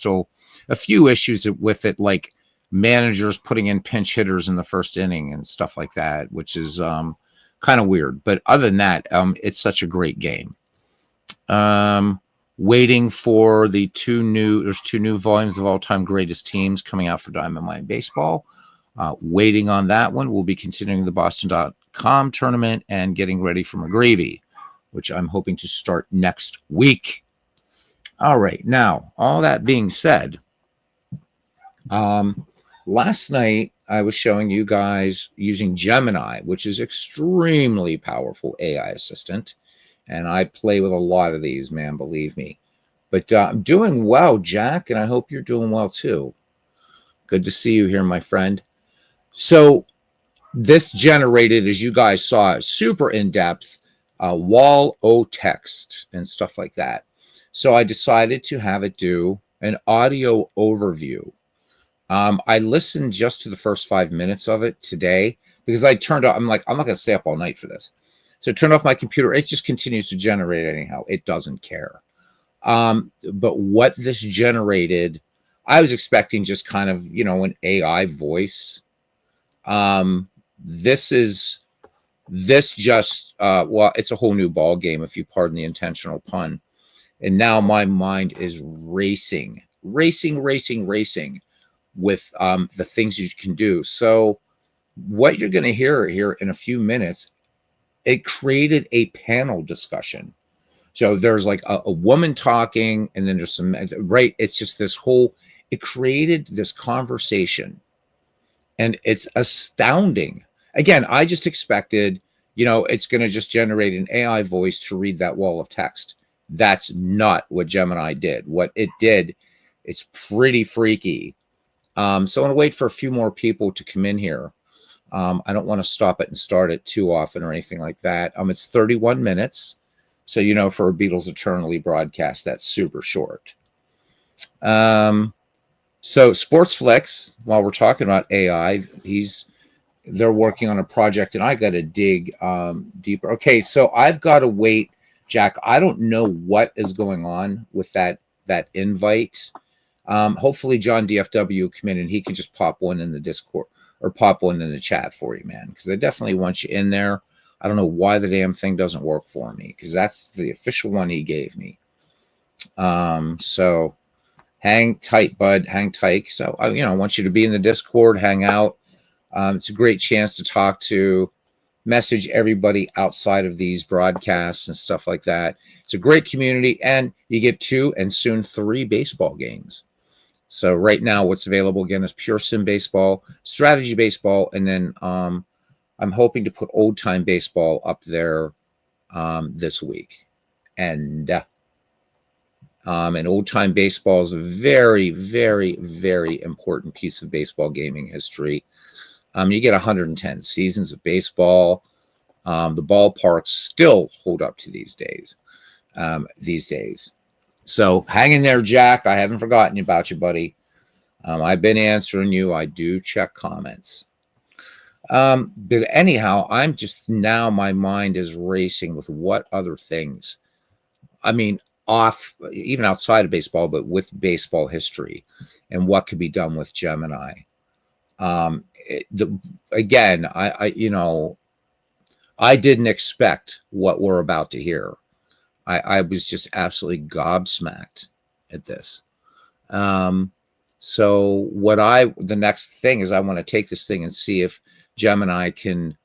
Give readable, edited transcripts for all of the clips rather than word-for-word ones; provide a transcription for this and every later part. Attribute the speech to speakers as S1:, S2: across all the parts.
S1: still a few issues with it, like managers putting in pinch hitters in the first inning and stuff like that, which is kind of weird. But other than that, it's such a great game. Waiting for there's two new volumes of all-time greatest teams coming out for Diamond Mine Baseball. Waiting on that one. We'll be continuing the Boston.com tournament and getting ready for McGreevy, which I'm hoping to start next week. All right. Now, all that being said, last night I was showing you guys using Gemini, which is extremely powerful AI assistant. And I play with a lot of these, man, believe me. But I'm doing well, Jack, and I hope you're doing well too. Good to see you here, my friend. So this generated, as you guys saw, super in-depth wall o text and stuff like that. So I decided to have it do an audio overview. I listened just to the first 5 minutes of it today because I turned off. I'm like, I'm not going to stay up all night for this. So I turned off my computer. It just continues to generate anyhow. It doesn't care. But what this generated, I was expecting just kind of, an AI voice. This just, it's a whole new ball game, if you pardon the intentional pun. And now my mind is racing with the things you can do. So what you're going to hear here in a few minutes, it created a panel discussion. So there's like a woman talking, and then there's some, right? It's just this whole, it created this conversation, and it's astounding. Again, I just expected, it's going to just generate an AI voice to read that wall of text. That's not what Gemini did. What it did, it's pretty freaky. So I'm going to wait for a few more people to come in here. I don't want to stop it and start it too often or anything like that. It's 31 minutes. So, for a Beatles Eternally broadcast, that's super short. So Sportsflix, while we're talking about AI, they're working on a project, and I got to dig deeper. Okay, so I've got to wait, Jack. I don't know what is going on with that invite. Hopefully John DFW will come in and he can just pop one in the Discord or pop one in the chat for you, man, because I definitely want you in there. I don't know why the damn thing doesn't work for me, because that's the official one he gave me. So hang tight, bud. Hang tight. So, I want you to be in the Discord, hang out. It's a great chance to talk to, message everybody outside of these broadcasts and stuff like that. It's a great community, and you get 2 and soon 3 baseball games. So right now what's available again is Pure Sim Baseball, Strategy Baseball, and then I'm hoping to put Old Time Baseball up there this week. And Old Time Baseball is a very, very, very important piece of baseball gaming history. You get 110 seasons of baseball. The ballparks still hold up to these days. So hang in there, Jack. I haven't forgotten about you, buddy. I've been answering you. I do check comments. But anyhow, I'm just now, my mind is racing with what other things. Even outside of baseball, but with baseball history and what could be done with Gemini. Again, I didn't expect what we're about to hear. I was just absolutely gobsmacked at this. So the next thing is I want to take this thing and see if Gemini can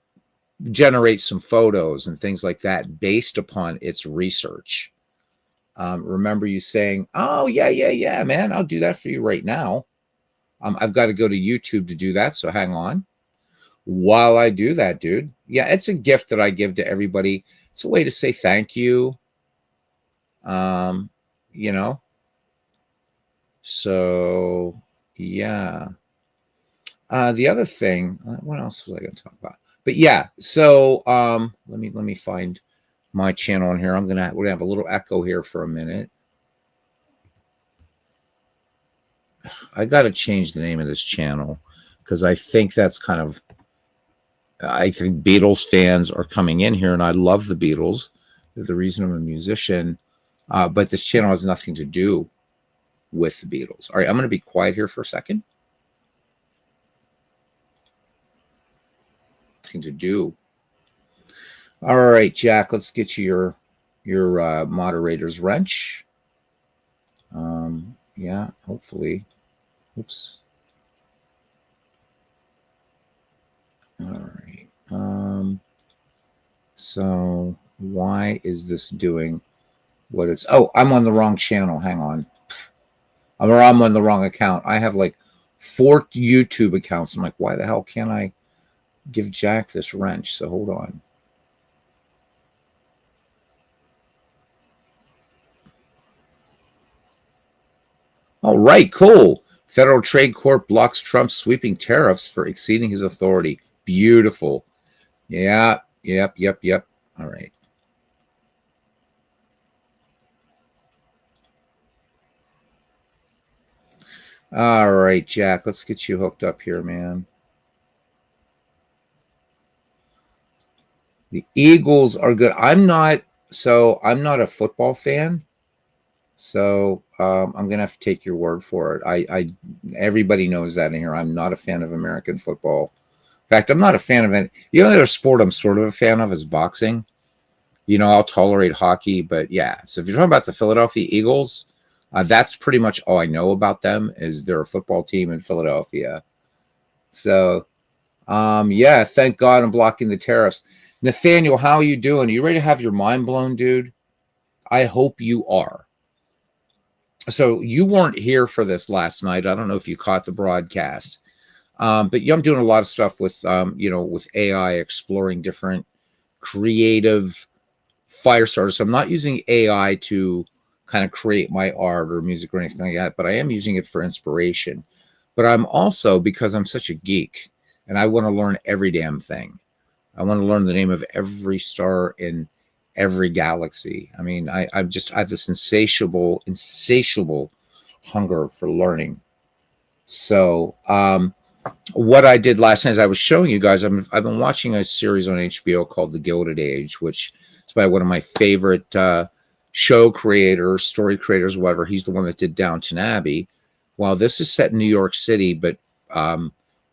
S1: generate some photos and things like that based upon its research. Remember you saying, oh, yeah, man, I'll do that for you right now. I've got to go to YouTube to do that, so hang on. While I do that, dude, yeah, it's a gift that I give to everybody. It's a way to say thank you. So yeah. The other thing, what else was I going to talk about? But yeah, so let me find my channel on here. We're gonna have a little echo here for a minute. I got to change the name of this channel because I think that's I think Beatles fans are coming in here, and I love the Beatles. They're the reason I'm a musician. But this channel has nothing to do with the Beatles. All right, I'm going to be quiet here for a second. Nothing to do. All right, Jack, let's get you your moderator's wrench. Yeah, hopefully. Oops. All right. So why is this doing what it's? Oh, I'm on the wrong channel. Hang on. I'm on the wrong account. I have like 4 YouTube accounts. I'm like, why the hell can't I give Jack this wrench? So hold on. All right, cool. Federal Trade Court blocks Trump's sweeping tariffs for exceeding his authority. Beautiful. Yeah, yep. All right. All right, Jack, let's get you hooked up here, man. The Eagles are good. I'm not a football fan. So I'm gonna have to take your word for it. I everybody knows that in here. I'm not a fan of American football. In fact, I'm not a fan of any. The only other sport I'm sort of a fan of is boxing. I'll tolerate hockey, but yeah. So if you're talking about the Philadelphia Eagles, that's pretty much all I know about them. Is they're a football team in Philadelphia. So yeah, thank God I'm blocking the tariffs. Nathaniel, how are you doing? Are you ready to have your mind blown, dude? I hope you are. So you weren't here for this last night. I don't know if you caught the broadcast, but yeah, I'm doing a lot of stuff with with AI, exploring different creative fire starters. So I'm not using AI to kind of create my art or music or anything like that, but I am using it for inspiration. But I'm also, because I'm such a geek and I want to learn every damn thing. I want to learn the name of every star in every galaxy. I mean, I have this insatiable hunger for learning. So, what I did last night is I was showing you guys. I've been watching a series on HBO called The Gilded Age, which is by one of my favorite show creators, story creators, whatever. He's the one that did Downton Abbey. Well, this is set in New York City, but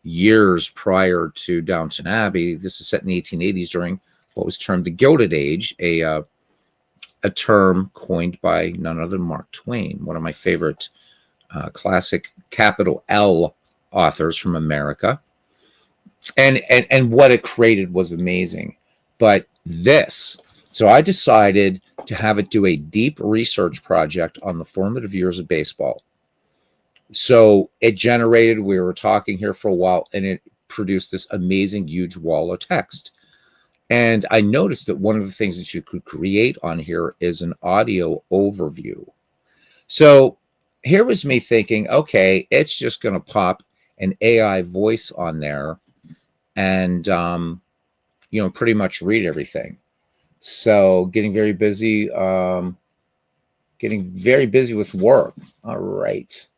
S1: years prior to Downton Abbey. This is set in the 1880s during what was termed the Gilded Age, a term coined by none other than Mark Twain, one of my favorite classic capital L authors from America. And what it created was amazing. But so I decided to have it do a deep research project on the formative years of baseball. So it generated, we were talking here for a while, and it produced this amazing, huge wall of text. And I noticed that one of the things that you could create on here is an audio overview. So here was me thinking, okay, it's just going to pop an AI voice on there and, pretty much read everything. So getting very busy with work. All right.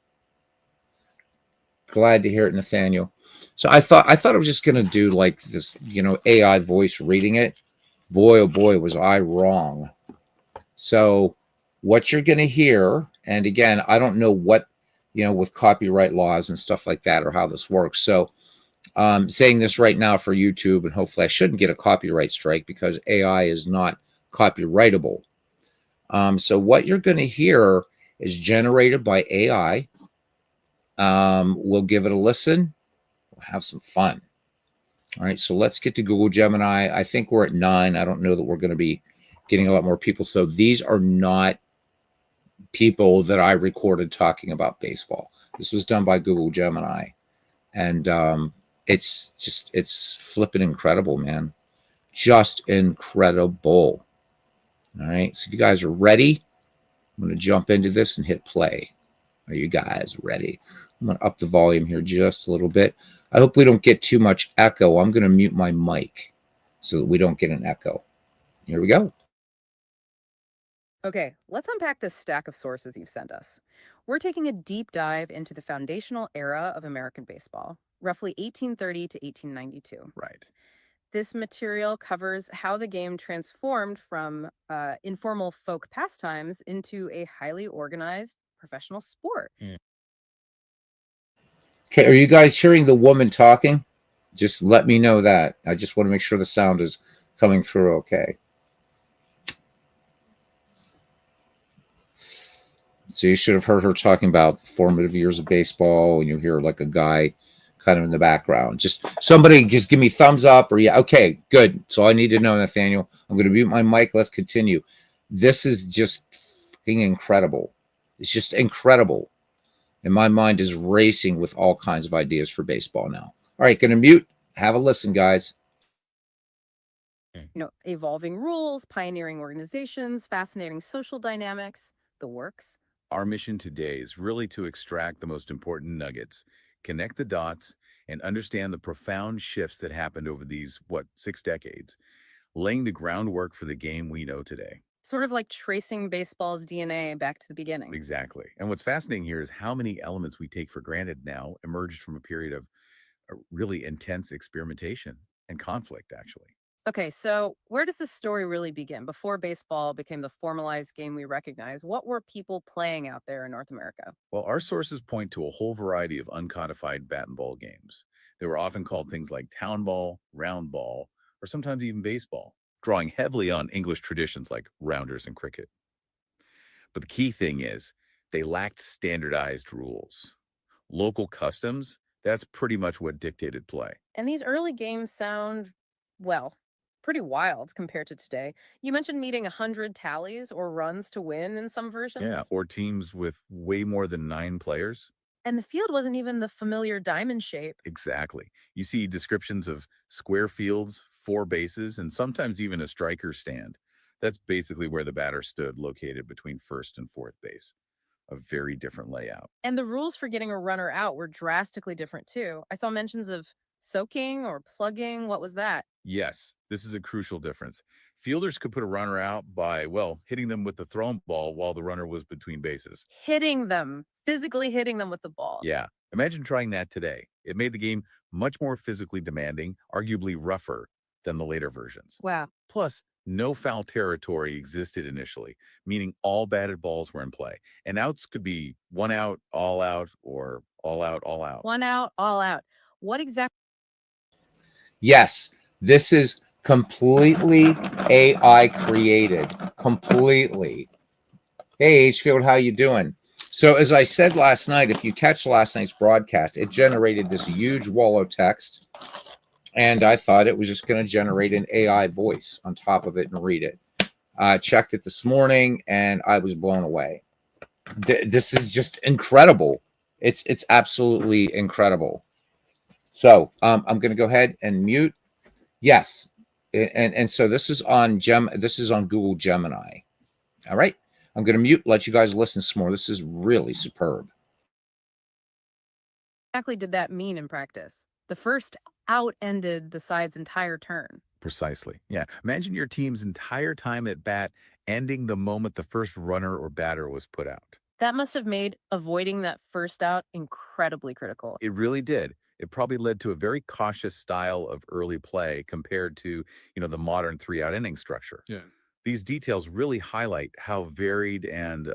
S1: Glad to hear it, Nathaniel. So I thought I was just gonna do like this, AI voice reading it. Boy, oh boy, was I wrong. So what you're gonna hear, and again, I don't know what, with copyright laws and stuff like that or how this works. So saying this right now for YouTube, and hopefully I shouldn't get a copyright strike because AI is not copyrightable. So what you're gonna hear is generated by AI. We'll give it a listen. We'll have some fun. All right, so let's get to Google Gemini. I think we're at 9. I don't know that we're going to be getting a lot more people. So these are not people that I recorded talking about baseball. This was done by Google Gemini. And it's flipping incredible, man. Just incredible. All right, so if you guys are ready, I'm going to jump into this and hit play. Are you guys ready? I'm going to up the volume here just a little bit. I hope we don't get too much echo. I'm going to mute my mic so that we don't get an echo. Here we go.
S2: Okay, let's unpack this stack of sources you've sent us. We're taking a deep dive into the foundational era of American baseball, roughly 1830 to 1892.
S1: Right.
S2: This material covers how the game transformed from informal folk pastimes into a highly organized, professional sport.
S1: Okay, are you guys hearing the woman talking? Just let me know that. I just want to make sure the sound is coming through okay. So you should have heard her talking about the formative years of baseball, and you hear like a guy kind of in the background. Just somebody just give me thumbs up or yeah, okay, good. So I need to know, Nathaniel. I'm going to mute my mic. Let's continue. This is just fucking incredible. It's just incredible. And my mind is racing with all kinds of ideas for baseball now. All right, going to mute. Have a listen, guys.
S2: Evolving rules, pioneering organizations, fascinating social dynamics, the works.
S3: Our mission today is really to extract the most important nuggets, connect the dots, and understand the profound shifts that happened over these, 6 decades, laying the groundwork for the game we know today.
S2: Sort of like tracing baseball's DNA back to the beginning.
S3: Exactly. And what's fascinating here is how many elements we take for granted now emerged from a period of really intense experimentation and conflict, actually.
S2: Okay, so where does this story really begin? Before baseball became the formalized game we recognize, what were people playing out there in North America?
S3: Well, our sources point to a whole variety of uncodified bat and ball games. They were often called things like town ball, round ball, or sometimes even baseball, drawing heavily on English traditions like rounders and cricket. But the key thing is they lacked standardized rules. Local customs, that's pretty much what dictated play.
S2: And these early games sound, well, pretty wild compared to today. You mentioned meeting 100 tallies or runs to win in some versions.
S3: Yeah, or teams with way more than 9 players.
S2: And the field wasn't even the familiar diamond shape.
S3: Exactly. You see descriptions of square fields, 4 bases, and sometimes even a striker stand. That's basically where the batter stood, located between first and fourth base. A very different layout.
S2: And the rules for getting a runner out were drastically different too. I saw mentions of soaking or plugging. What was that?
S3: Yes, this is a crucial difference. Fielders could put a runner out by, well, hitting them with the thrown ball while the runner was between bases.
S2: Hitting them, physically hitting them with the ball.
S3: Yeah, imagine trying that today. It made the game much more physically demanding, arguably rougher than the later versions.
S2: Wow.
S3: Plus, no foul territory existed initially, meaning all batted balls were in play. And outs could be 1 out, or all out, all out.
S2: One out, all out. What exactly?
S1: Yes, this is completely AI created. Completely. Hey, Hfield, how you doing? So, as I said last night, if you catch last night's broadcast, it generated this huge wall of text, and I thought it was just going to generate an AI voice on top of it and read it. I checked it this morning, and I was blown away. This is just incredible. It's absolutely incredible. So, I'm going to go ahead and mute. Yes, and so this is on This is on Google Gemini. All right. I'm going to mute, let you guys listen some more. This is really superb.
S2: Exactly did that mean in practice? The first out ended the side's entire turn.
S3: Precisely. Yeah. Imagine your team's entire time at bat ending the moment the first runner or batter was put out.
S2: That must have made avoiding that first out incredibly critical.
S3: It really did. It probably led to a very cautious style of early play compared to, the modern 3-out inning structure.
S4: Yeah.
S3: These details really highlight how varied and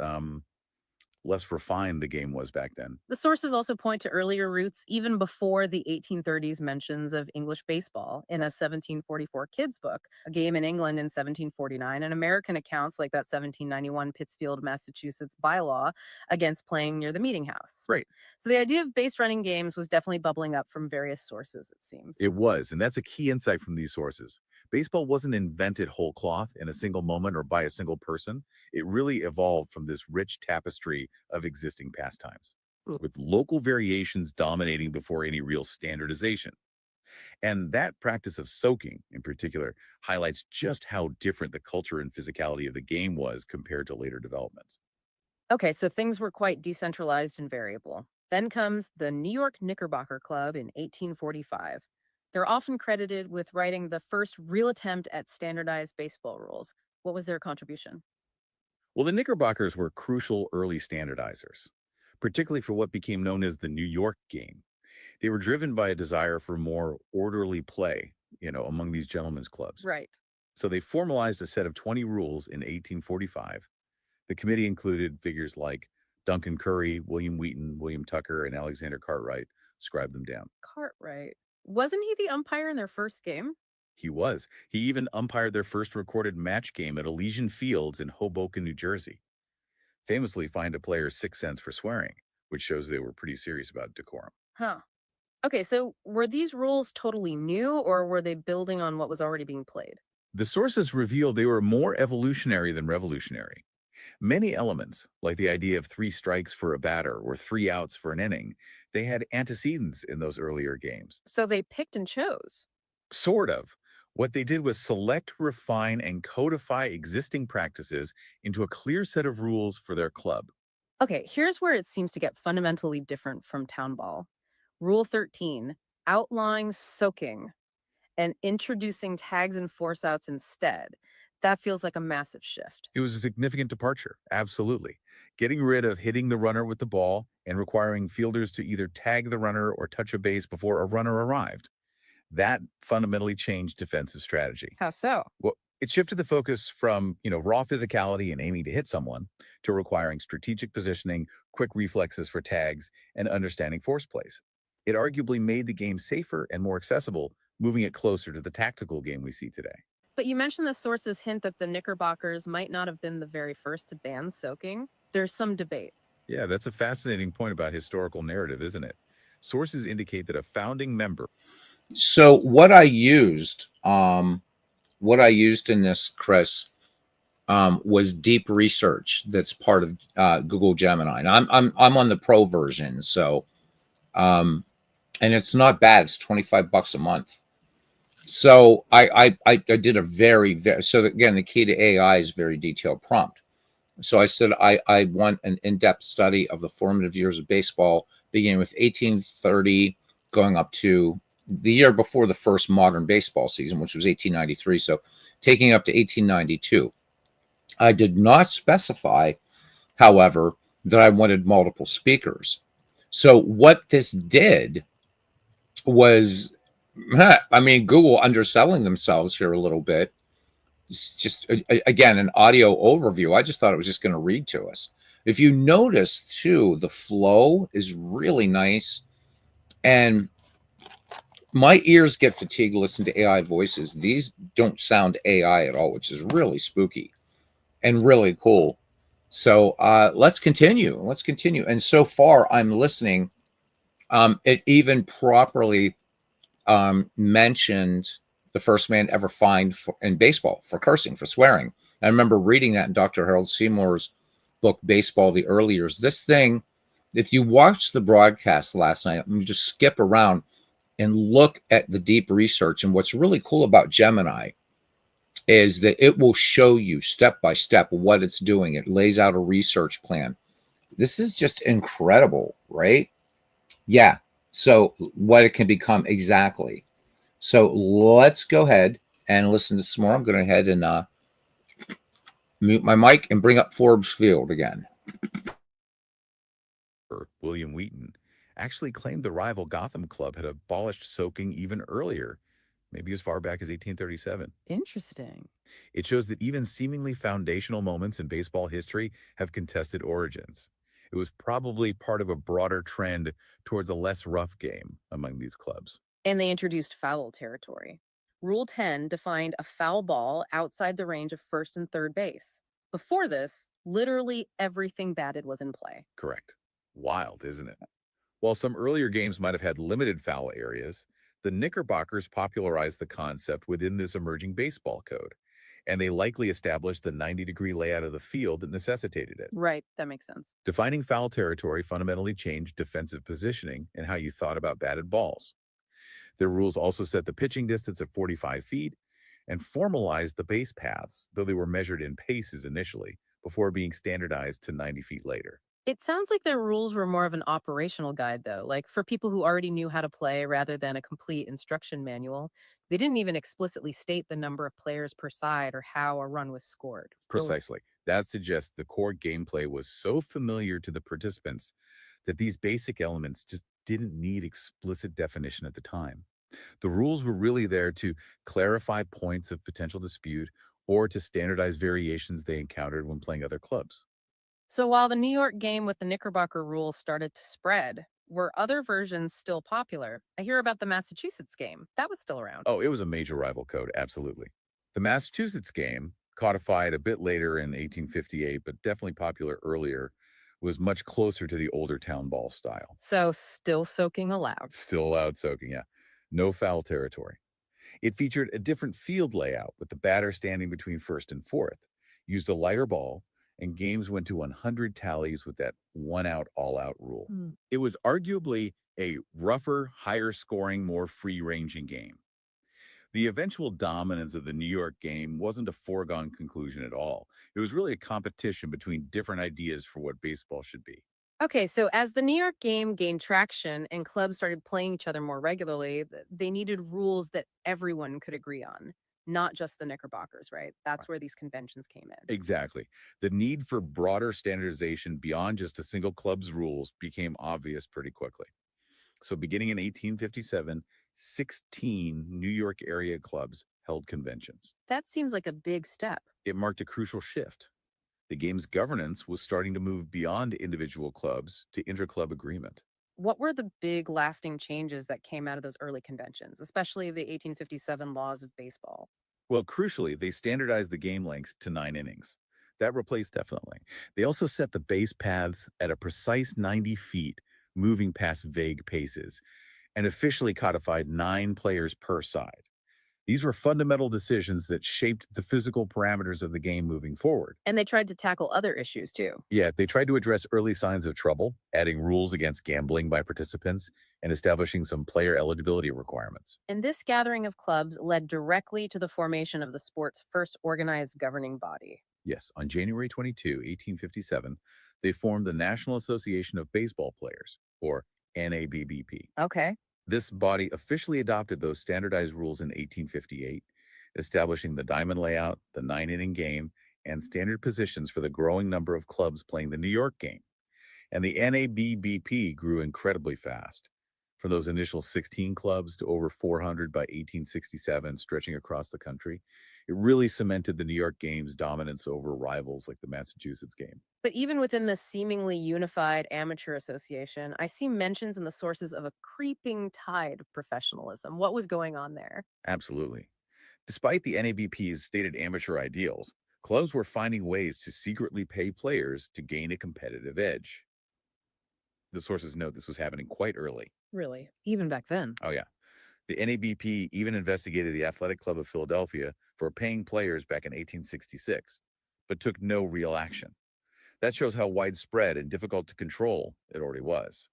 S3: less refined the game was back then.
S2: The sources also point to earlier roots even before the 1830s mentions of English baseball in a 1744 kids book, a game in England in 1749, and American accounts like that 1791 Pittsfield, Massachusetts bylaw against playing near the meeting house.
S3: Right.
S2: So the idea of base running games was definitely bubbling up from various sources, it seems.
S3: It was, and that's a key insight from these sources. Baseball wasn't invented whole cloth in a single moment or by a single person. It really evolved from this rich tapestry of existing pastimes, with local variations dominating before any real standardization. And that practice of soaking, in particular, highlights just how different the culture and physicality of the game was compared to later developments.
S2: Okay, so things were quite decentralized and variable. Then comes the New York Knickerbocker Club in 1845. They're often credited with writing the first real attempt at standardized baseball rules. What was their contribution?
S3: Well, the Knickerbockers were crucial early standardizers, particularly for what became known as the New York game. They were driven by a desire for more orderly play, among these gentlemen's clubs.
S2: Right.
S3: So they formalized a set of 20 rules in 1845. The committee included figures like Duncan Curry, William Wheaton, William Tucker, and Alexander Cartwright scribed them down.
S2: Cartwright. Wasn't he the umpire in their first game?
S3: He was. He even umpired their first recorded match game at Elysian Fields in Hoboken, New Jersey. Famously fined a player 6 cents for swearing, which shows they were pretty serious about decorum.
S2: Huh. Okay, so were these rules totally new or were they building on what was already being played?
S3: The sources reveal they were more evolutionary than revolutionary. Many elements, like the idea of 3 strikes for a batter or 3 outs for an inning, they had antecedents in those earlier games.
S2: So they picked and chose.
S3: Sort of. What they did was select, refine, and codify existing practices into a clear set of rules for their club.
S2: Okay, here's where it seems to get fundamentally different from town ball. Rule 13, outlawing soaking and introducing tags and force outs instead. That feels like a massive shift.
S3: It was a significant departure, absolutely. Getting rid of hitting the runner with the ball and requiring fielders to either tag the runner or touch a base before a runner arrived. That fundamentally changed defensive strategy.
S2: How so?
S3: Well, it shifted the focus from, raw physicality and aiming to hit someone to requiring strategic positioning, quick reflexes for tags, and understanding force plays. It arguably made the game safer and more accessible, moving it closer to the tactical game we see today.
S2: But you mentioned the sources hint that the Knickerbockers might not have been the very first to ban soaking. There's some debate.
S3: Yeah, that's a fascinating point about historical narrative, isn't it? Sources indicate that a founding member.
S1: So what I used in this, Chris, was deep research that's part of Google Gemini. And I'm on the pro version, so and it's not bad. It's $25 a month. So I did a very so again, the key to AI is very detailed prompt. So I said I want an in-depth study of the formative years of baseball, beginning with 1830, going up to the year before the first modern baseball season, which was 1893. So taking up to 1892. I did not specify, however, that I wanted multiple speakers. So what this did was, I mean, Google underselling themselves here a little bit. It's just, again, an audio overview. I just thought it was just going to read to us. If you notice, too, the flow is really nice. And my ears get fatigued listening to AI voices. These don't sound AI at all, which is really spooky and really cool. So let's continue. Let's continue. And so far, I'm listening. It even properly mentioned the first man ever fined in baseball for cursing, for swearing. I remember reading that in Dr. Harold Seymour's book, Baseball, the Early Years. This thing, if you watch the broadcast last night, you just skip around and look at the deep research. And what's really cool about Gemini is that it will show you step by step what it's doing. It lays out a research plan. This is just incredible, right? Yeah. So what it can become exactly. So let's go ahead and listen to some more. I'm going to head and mute my mic and bring up Forbes Field again.
S3: William Wheaton actually claimed the rival Gotham club had abolished soaking even earlier, maybe as far back as 1837.
S2: Interesting.
S3: It shows that even seemingly foundational moments in baseball history have contested origins. It was probably part of a broader trend towards a less rough game among these clubs.
S2: And they introduced foul territory. Rule 10 defined a foul ball outside the range of first and third base. Before this, literally everything batted was in play.
S3: Correct. Wild, isn't it? While some earlier games might have had limited foul areas, the Knickerbockers popularized the concept within this emerging baseball code, and they likely established the 90-degree layout of the field that necessitated it.
S2: Right, that makes sense.
S3: Defining foul territory fundamentally changed defensive positioning and how you thought about batted balls. Their rules also set the pitching distance at 45 feet and formalized the base paths, though they were measured in paces initially, before being standardized to 90 feet later.
S2: It sounds like their rules were more of an operational guide, though, like for people who already knew how to play rather than a complete instruction manual. They didn't even explicitly state the number of players per side or how a run was scored.
S3: Precisely. That suggests the core gameplay was so familiar to the participants that these basic elements just didn't need explicit definition at the time. The rules were really there to clarify points of potential dispute or to standardize variations they encountered when playing other clubs.
S2: So while the New York game with the Knickerbocker rule started to spread, were other versions still popular? I hear about the Massachusetts game. That was still around.
S3: Oh, it was a major rival code, absolutely. The Massachusetts game, codified a bit later in 1858, but definitely popular earlier, was much closer to the older town ball style.
S2: So still soaking allowed.
S3: Still allowed soaking, yeah. No foul territory. It featured a different field layout with the batter standing between first and fourth, used a lighter ball, and games went to 100 tallies with that one out, all out rule.
S2: Mm.
S3: It was arguably a rougher, higher scoring, more free ranging game. The eventual dominance of the New York game wasn't a foregone conclusion at all. It was really a competition between different ideas for what baseball should be.
S2: Okay, so as the New York game gained traction and clubs started playing each other more regularly, they needed rules that everyone could agree on, not just the Knickerbockers, right? That's where these conventions came in.
S3: Exactly. The need for broader standardization beyond just a single club's rules became obvious pretty quickly. So, beginning in 1857, 16 New York area clubs held conventions.
S2: That seems like a big step.
S3: It marked a crucial shift. The game's governance was starting to move beyond individual clubs to interclub agreement.
S2: What were the big lasting changes that came out of those early conventions, especially the 1857 laws of baseball?
S3: Well, crucially, they standardized the game lengths to 9 innings. That replaced definitely. They also set the base paths at a precise 90 feet, moving past vague paces, and officially codified 9 players per side. These were fundamental decisions that shaped the physical parameters of the game moving forward.
S2: And they tried to tackle other issues too.
S3: Yeah, they tried to address early signs of trouble, adding rules against gambling by participants and establishing some player eligibility requirements.
S2: And this gathering of clubs led directly to the formation of the sport's first organized governing body.
S3: Yes, on January 22, 1857, they formed the National Association of Baseball Players, or NABBP.
S2: Okay.
S3: This body officially adopted those standardized rules in 1858, establishing the diamond layout, the 9 inning game, and standard positions for the growing number of clubs playing the New York game. And the NABBP grew incredibly fast. From those initial 16 clubs to over 400 by 1867, stretching across the country, it really cemented the New York game's dominance over rivals like the Massachusetts game.
S2: But even within this seemingly unified amateur association, I see mentions in the sources of a creeping tide of professionalism. What was going on there?
S3: Absolutely. Despite the NABP's stated amateur ideals, clubs were finding ways to secretly pay players to gain a competitive edge. The sources note this was happening quite early.
S2: Really? Even back then?
S3: Oh, yeah. The NABP even investigated the Athletic Club of Philadelphia for paying players back in 1866, but took no real action. That shows how widespread and difficult to control it already was.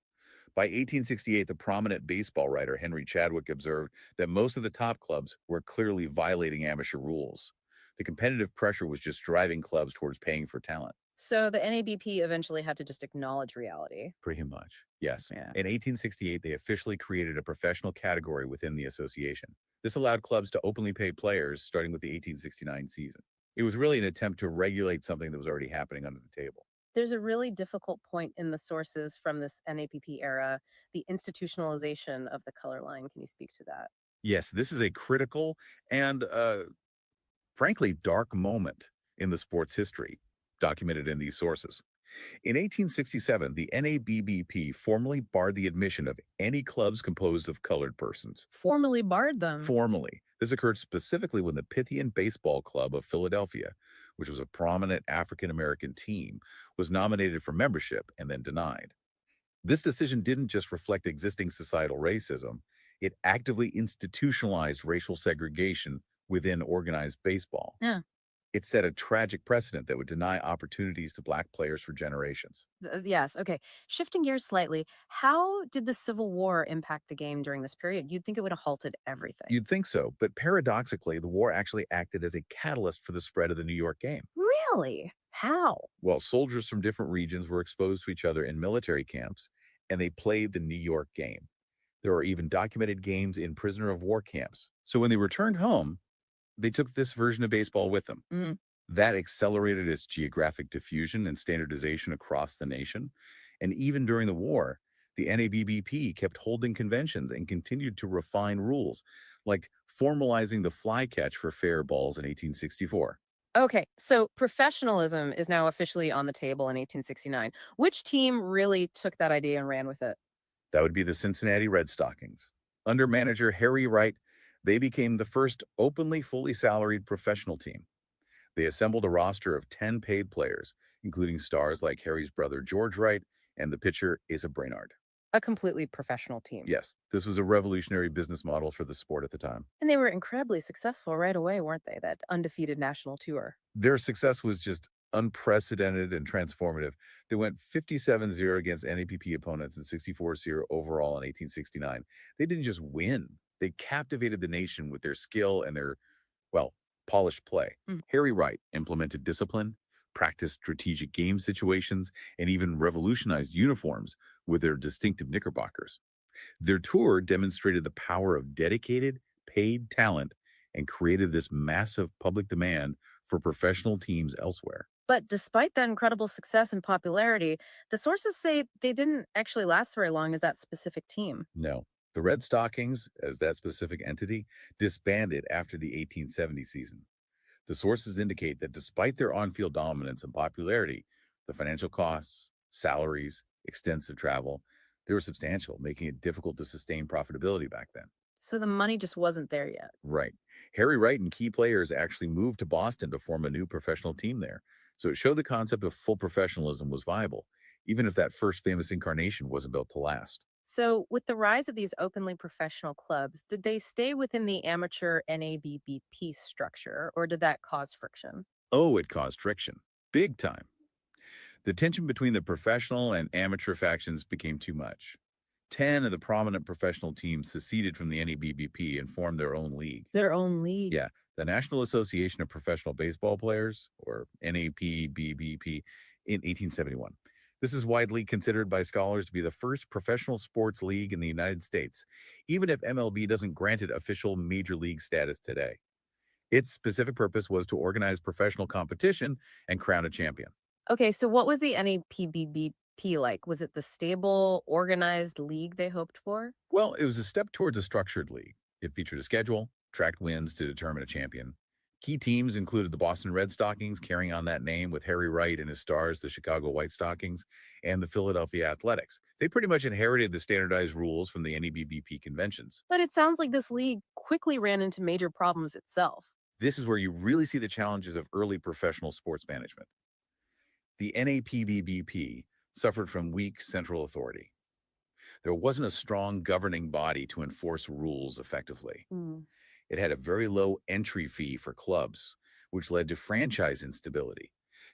S3: By 1868, the prominent baseball writer Henry Chadwick observed that most of the top clubs were clearly violating amateur rules. The competitive pressure was just driving clubs towards paying for talent.
S2: So the NABP eventually had to just acknowledge reality.
S3: Pretty much, yes.
S2: Yeah.
S3: In 1868, they officially created a professional category within the association. This allowed clubs to openly pay players starting with the 1869 season. It was really an attempt to regulate something that was already happening under the table.
S2: There's a really difficult point in the sources from this NAPP era, the institutionalization of the color line. Can you speak to that?
S3: Yes, this is a critical and frankly dark moment in the sport's history, documented in these sources. In 1867, the NABBP formally barred the admission of any clubs composed of colored persons.
S2: Formally barred them.
S3: Formally. This occurred specifically when the Pythian Baseball Club of Philadelphia, which was a prominent African American team, was nominated for membership and then denied. This decision didn't just reflect existing societal racism, it actively institutionalized racial segregation within organized baseball.
S2: Yeah.
S3: It set a tragic precedent that would deny opportunities to Black players for generations.
S2: Yes. Okay. Shifting gears slightly, how did the Civil War impact the game during this period? You'd think it would have halted everything.
S3: You'd think so, but paradoxically, the war actually acted as a catalyst for the spread of the New York game.
S2: Really? How?
S3: Well, soldiers from different regions were exposed to each other in military camps, and they played the New York game. There are even documented games in prisoner of war camps. So when they returned home, they took this version of baseball with them.
S2: Mm.
S3: That accelerated its geographic diffusion and standardization across the nation. And even during the war, the NABBP kept holding conventions and continued to refine rules, like formalizing the fly catch for fair balls in 1864.
S2: Okay, so professionalism is now officially on the table in 1869. Which team really took that idea and ran with it?
S3: That would be the Cincinnati Red Stockings. Under manager Harry Wright, they became the first openly fully salaried professional team. They assembled a roster of 10 paid players, including stars like Harry's brother George Wright and the pitcher Asa Brainard.
S2: A completely professional team.
S3: Yes, this was a revolutionary business model for the sport at the time.
S2: And they were incredibly successful right away, weren't they? That undefeated national tour.
S3: Their success was just unprecedented and transformative. They went 57-0 against NAPP opponents and 64-0 overall in 1869. They didn't just win, they captivated the nation with their skill and their, well, polished play.
S2: Mm.
S3: Harry Wright implemented discipline, practiced strategic game situations, and even revolutionized uniforms with their distinctive knickerbockers. Their tour demonstrated the power of dedicated, paid talent and created this massive public demand for professional teams elsewhere.
S2: But despite that incredible success and popularity, the sources say they didn't actually last very long as that specific team.
S3: No, the Red Stockings, as that specific entity, disbanded after the 1870 season. The sources indicate that despite their on field dominance and popularity, the financial costs, salaries, extensive travel, they were substantial, making it difficult to sustain profitability back then.
S2: So the money just wasn't there yet.
S3: Right. Harry Wright and key players actually moved to Boston to form a new professional team there. So it showed the concept of full professionalism was viable, even if that first famous incarnation wasn't built to last.
S2: So, with the rise of these openly professional clubs, did they stay within the amateur NABBP structure or did that cause friction?
S3: Oh, it caused friction. Big time. The tension between the professional and amateur factions became too much. 10 of the prominent professional teams seceded from the NABBP and formed their own league.
S2: Their own league.
S3: Yeah, the National Association of Professional Baseball Players, or NAPBBP, in 1871. This is widely considered by scholars to be the first professional sports league in the United States, even if MLB doesn't grant it official major league status today. Its specific purpose was to organize professional competition and crown a champion.
S2: Okay, so what was the NAPBBP like? Was it the stable, organized league they hoped for?
S3: Well, it was a step towards a structured league. It featured a schedule, tracked wins to determine a champion. Key teams included the Boston Red Stockings, carrying on that name with Harry Wright and his stars, the Chicago White Stockings, and the Philadelphia Athletics. They pretty much inherited the standardized rules from the NEBBP conventions.
S2: But it sounds like this league quickly ran into major problems itself.
S3: This is where you really see the challenges of early professional sports management. The NAPBBP suffered from weak central authority. There wasn't a strong governing body to enforce rules effectively.
S2: Mm.
S3: It had a very low entry fee for clubs, which led to franchise instability.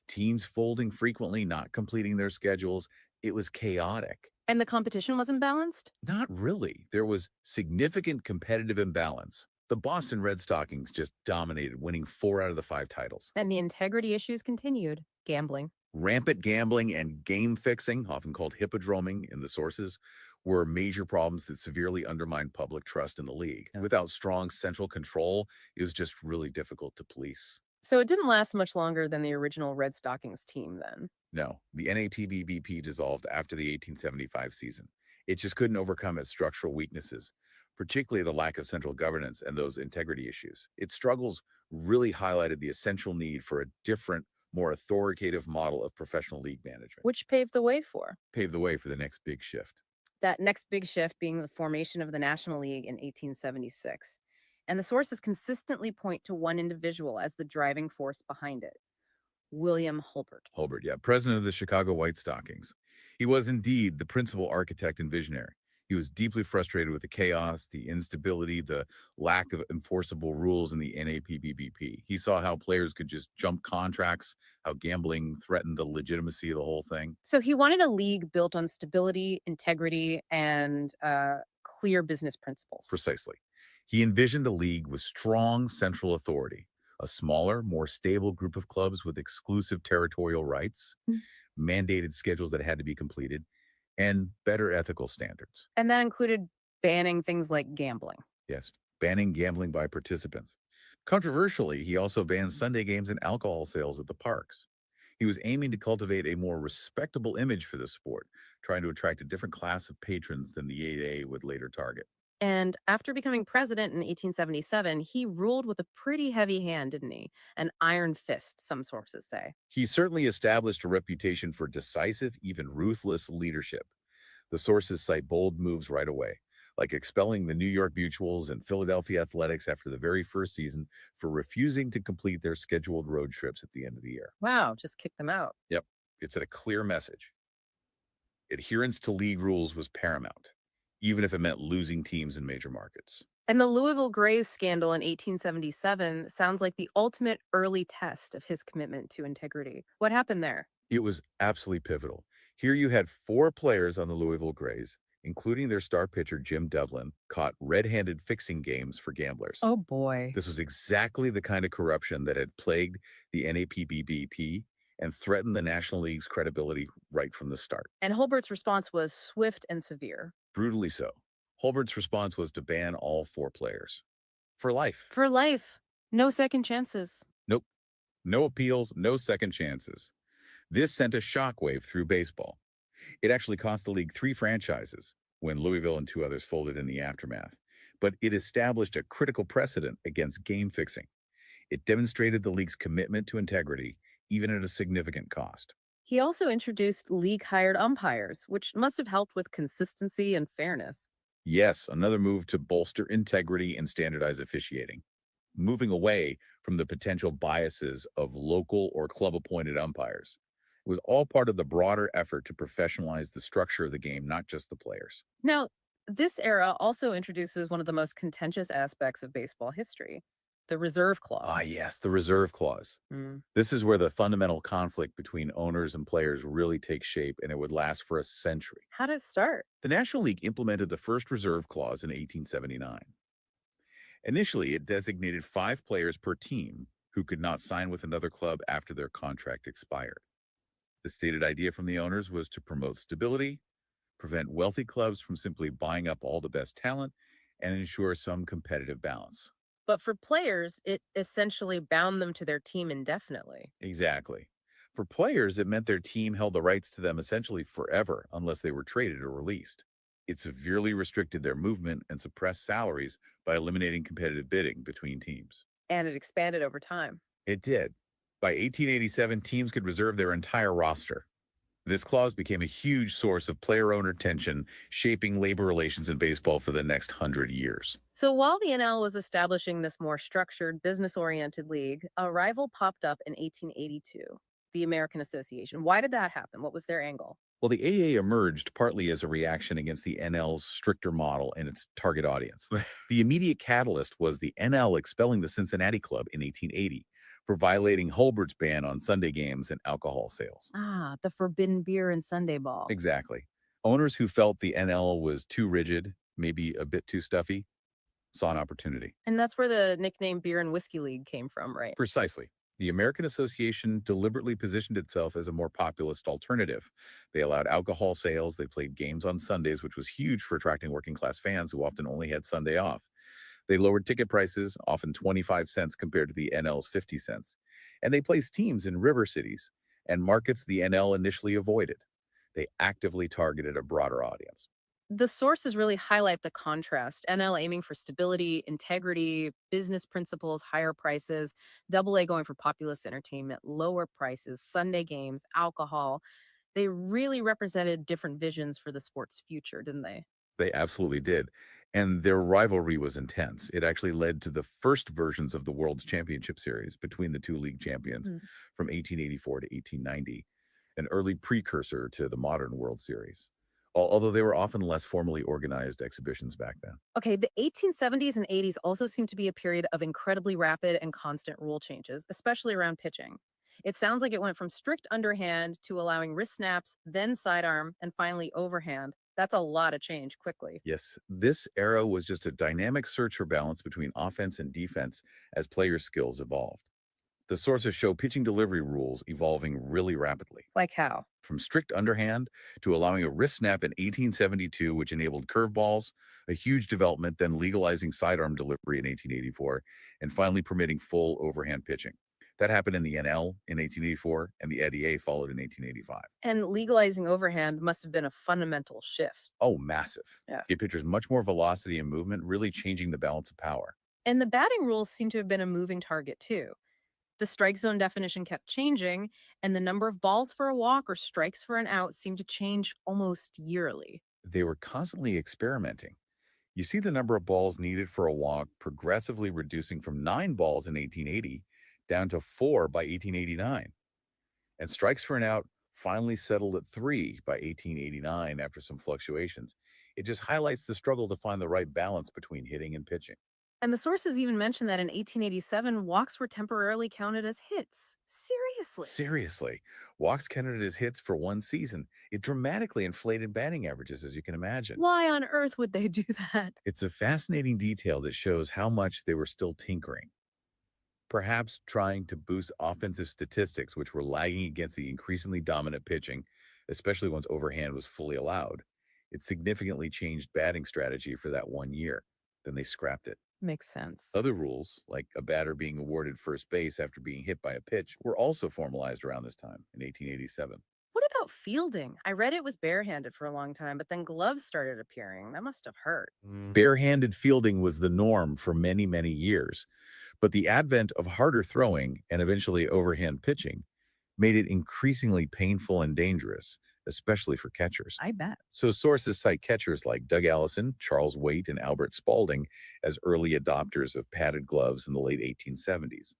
S3: Teams folding frequently, not completing their schedules. It was chaotic.
S2: And the competition wasn't balanced?
S3: Not really. There was significant competitive imbalance. The Boston Red Stockings just dominated, winning 4 out of the 5 titles.
S2: And the integrity issues continued. Gambling.
S3: Rampant gambling and game fixing, often called hippodroming in the sources, were major problems that severely undermined public trust in the league.
S2: Yeah.
S3: Without strong central control, it was just really difficult to police.
S2: So it didn't last much longer than the original Red Stockings team then.
S3: No, the NATBBP dissolved after the 1875 season. It just couldn't overcome its structural weaknesses, particularly the lack of central governance and those integrity issues. Its struggles really highlighted the essential need for a different, more authoritative model of professional league management.
S2: Which paved the way for
S3: Paved the way for the next big shift.
S2: that next big shift being the formation of the National League in 1876. And the sources consistently point to one individual as the driving force behind it, William Hulbert.
S3: Hulbert, yeah, president of the Chicago White Stockings. He was indeed the principal architect and visionary. He was deeply frustrated with the chaos, the instability, the lack of enforceable rules in the NAPBBP. He saw how players could just jump contracts, how gambling threatened the legitimacy of the whole thing.
S2: So he wanted a league built on stability, integrity, and clear business principles.
S3: Precisely. He envisioned a league with strong central authority, a smaller, more stable group of clubs with exclusive territorial rights,
S2: Mm.
S3: mandated schedules that had to be completed, and better ethical standards.
S2: And that included banning things like gambling.
S3: Yes, banning gambling by participants. Controversially, he also banned Sunday games and alcohol sales at the parks. He was aiming to cultivate a more respectable image for the sport, trying to attract a different class of patrons than the 8A would later target.
S2: And after becoming president in 1877, he ruled with a pretty heavy hand, didn't he? An iron fist, some sources say.
S3: He certainly established a reputation for decisive, even ruthless leadership. The sources cite bold moves right away, like expelling the New York Mutuals and Philadelphia Athletics after the very first season for refusing to complete their scheduled road trips at the end of the year.
S2: Wow, just kick them out.
S3: Yep, it's a clear message. Adherence to league rules was paramount, even if it meant losing teams in major markets.
S2: And the Louisville Grays scandal in 1877 sounds like the ultimate early test of his commitment to integrity. What happened there?
S3: It was absolutely pivotal. Here you had four players on the Louisville Grays, including their star pitcher Jim Devlin, caught red-handed fixing games for gamblers.
S2: Oh boy.
S3: This was exactly the kind of corruption that had plagued the NAPBBP and threatened the National League's credibility right from the start.
S2: And Holbert's response was swift and severe.
S3: Brutally so. Holbert's response was to ban all four players. For life.
S2: For life. No second chances.
S3: Nope. No appeals, no second chances. This sent a shockwave through baseball. It actually cost the league 3 franchises when Louisville and 2 others folded in the aftermath. But it established a critical precedent against game fixing. It demonstrated the league's commitment to integrity, even at a significant cost.
S2: He also introduced league hired umpires, which must have helped with consistency and fairness.
S3: Yes, another move to bolster integrity and standardize officiating, moving away from the potential biases of local or club-appointed umpires. It was all part of the broader effort to professionalize the structure of the game, not just the players.
S2: Now, this era also introduces one of the most contentious aspects of baseball history, the reserve clause.
S3: Ah, yes, the reserve clause.
S2: Mm.
S3: This is where the fundamental conflict between owners and players really takes shape, and it would last for a century.
S2: How did it start?
S3: The National League implemented the first reserve clause in 1879. Initially, it designated 5 players per team who could not sign with another club after their contract expired. The stated idea from the owners was to promote stability, prevent wealthy clubs from simply buying up all the best talent, and ensure some competitive balance.
S2: But for players, it essentially bound them to their team indefinitely.
S3: Exactly. For players, it meant their team held the rights to them essentially forever unless they were traded or released. It severely restricted their movement and suppressed salaries by eliminating competitive bidding between teams.
S2: And it expanded over time.
S3: It did. By 1887, teams could reserve their entire roster. This clause became a huge source of player-owner tension, shaping labor relations in baseball for the next 100 years.
S2: So while the NL was establishing this more structured, business-oriented league, a rival popped up in 1882, the American Association. Why did that happen? What was their angle?
S3: Well, the AA emerged partly as a reaction against the NL's stricter model and its target audience. The immediate catalyst was the NL expelling the Cincinnati Club in 1880 for violating Hulbert's ban on Sunday games and alcohol sales.
S2: Ah, the forbidden beer and Sunday ball.
S3: Exactly. Owners who felt the NL was too rigid, maybe a bit too stuffy, saw an opportunity.
S2: And that's where the nickname Beer and Whiskey League came from, right?
S3: Precisely. The American Association deliberately positioned itself as a more populist alternative. They allowed alcohol sales, they played games on Sundays, which was huge for attracting working class fans who often only had Sunday off. They lowered ticket prices, often 25 cents compared to the NL's 50 cents. And they placed teams in river cities and markets the NL initially avoided. They actively targeted a broader audience.
S2: The sources really highlight the contrast. NL aiming for stability, integrity, business principles, higher prices, AA going for populist entertainment, lower prices, Sunday games, alcohol. They really represented different visions for the sport's future, didn't they?
S3: They absolutely did. And their rivalry was intense. It actually led to the first versions of the World's Championship Series between the 2 league champions
S2: Mm.
S3: from 1884 to 1890, an early precursor to the modern World Series, although they were often less formally organized exhibitions back then.
S2: Okay, the 1870s and 80s also seem to be a period of incredibly rapid and constant rule changes, especially around pitching. It sounds like it went from strict underhand to allowing wrist snaps, then sidearm, and finally overhand. That's a lot of change quickly.
S3: Yes, this era was just a dynamic search for balance between offense and defense as players' skills evolved. The sources show pitching delivery rules evolving really rapidly,
S2: Like how?
S3: from strict underhand to allowing a wrist snap in 1872, which enabled curveballs, a huge development, then legalizing sidearm delivery in 1884, and finally permitting full overhand pitching. That happened in the NL in 1884, and the ADA followed in 1885.
S2: And legalizing overhand must have been a fundamental shift.
S3: Oh, massive.
S2: Yeah.
S3: Give pitchers much more velocity and movement, really changing the balance of power.
S2: And the batting rules seem to have been a moving target too. The strike zone definition kept changing, and the number of balls for a walk or strikes for an out seemed to change almost yearly.
S3: They were constantly experimenting. You see the number of balls needed for a walk progressively reducing from 9 balls in 1880 down to 4 by 1889. And strikes for an out finally settled at 3 by 1889 after some fluctuations. It just highlights the struggle to find the right balance between hitting and pitching.
S2: And the sources even mention that in 1887, walks were temporarily counted as hits. Seriously.
S3: Seriously, walks counted as hits for one season. It dramatically inflated batting averages, as you can imagine.
S2: Why on earth would they do that?
S3: It's a fascinating detail that shows how much they were still tinkering, perhaps trying to boost offensive statistics, which were lagging against the increasingly dominant pitching, especially once overhand was fully allowed. It significantly changed batting strategy for that 1 year. Then they scrapped it.
S2: Makes sense.
S3: Other rules, like a batter being awarded first base after being hit by a pitch, were also formalized around this time in 1887.
S2: What about fielding? I read it was barehanded for a long time, but then gloves started appearing. That must have hurt.
S3: Barehanded fielding was the norm for many, many years, but the advent of harder throwing and eventually overhand pitching made it increasingly painful and dangerous, especially for catchers.
S2: I bet.
S3: So sources cite catchers like Doug Allison, Charles Waite, and Albert Spaulding as early adopters of padded gloves in the late 1870s.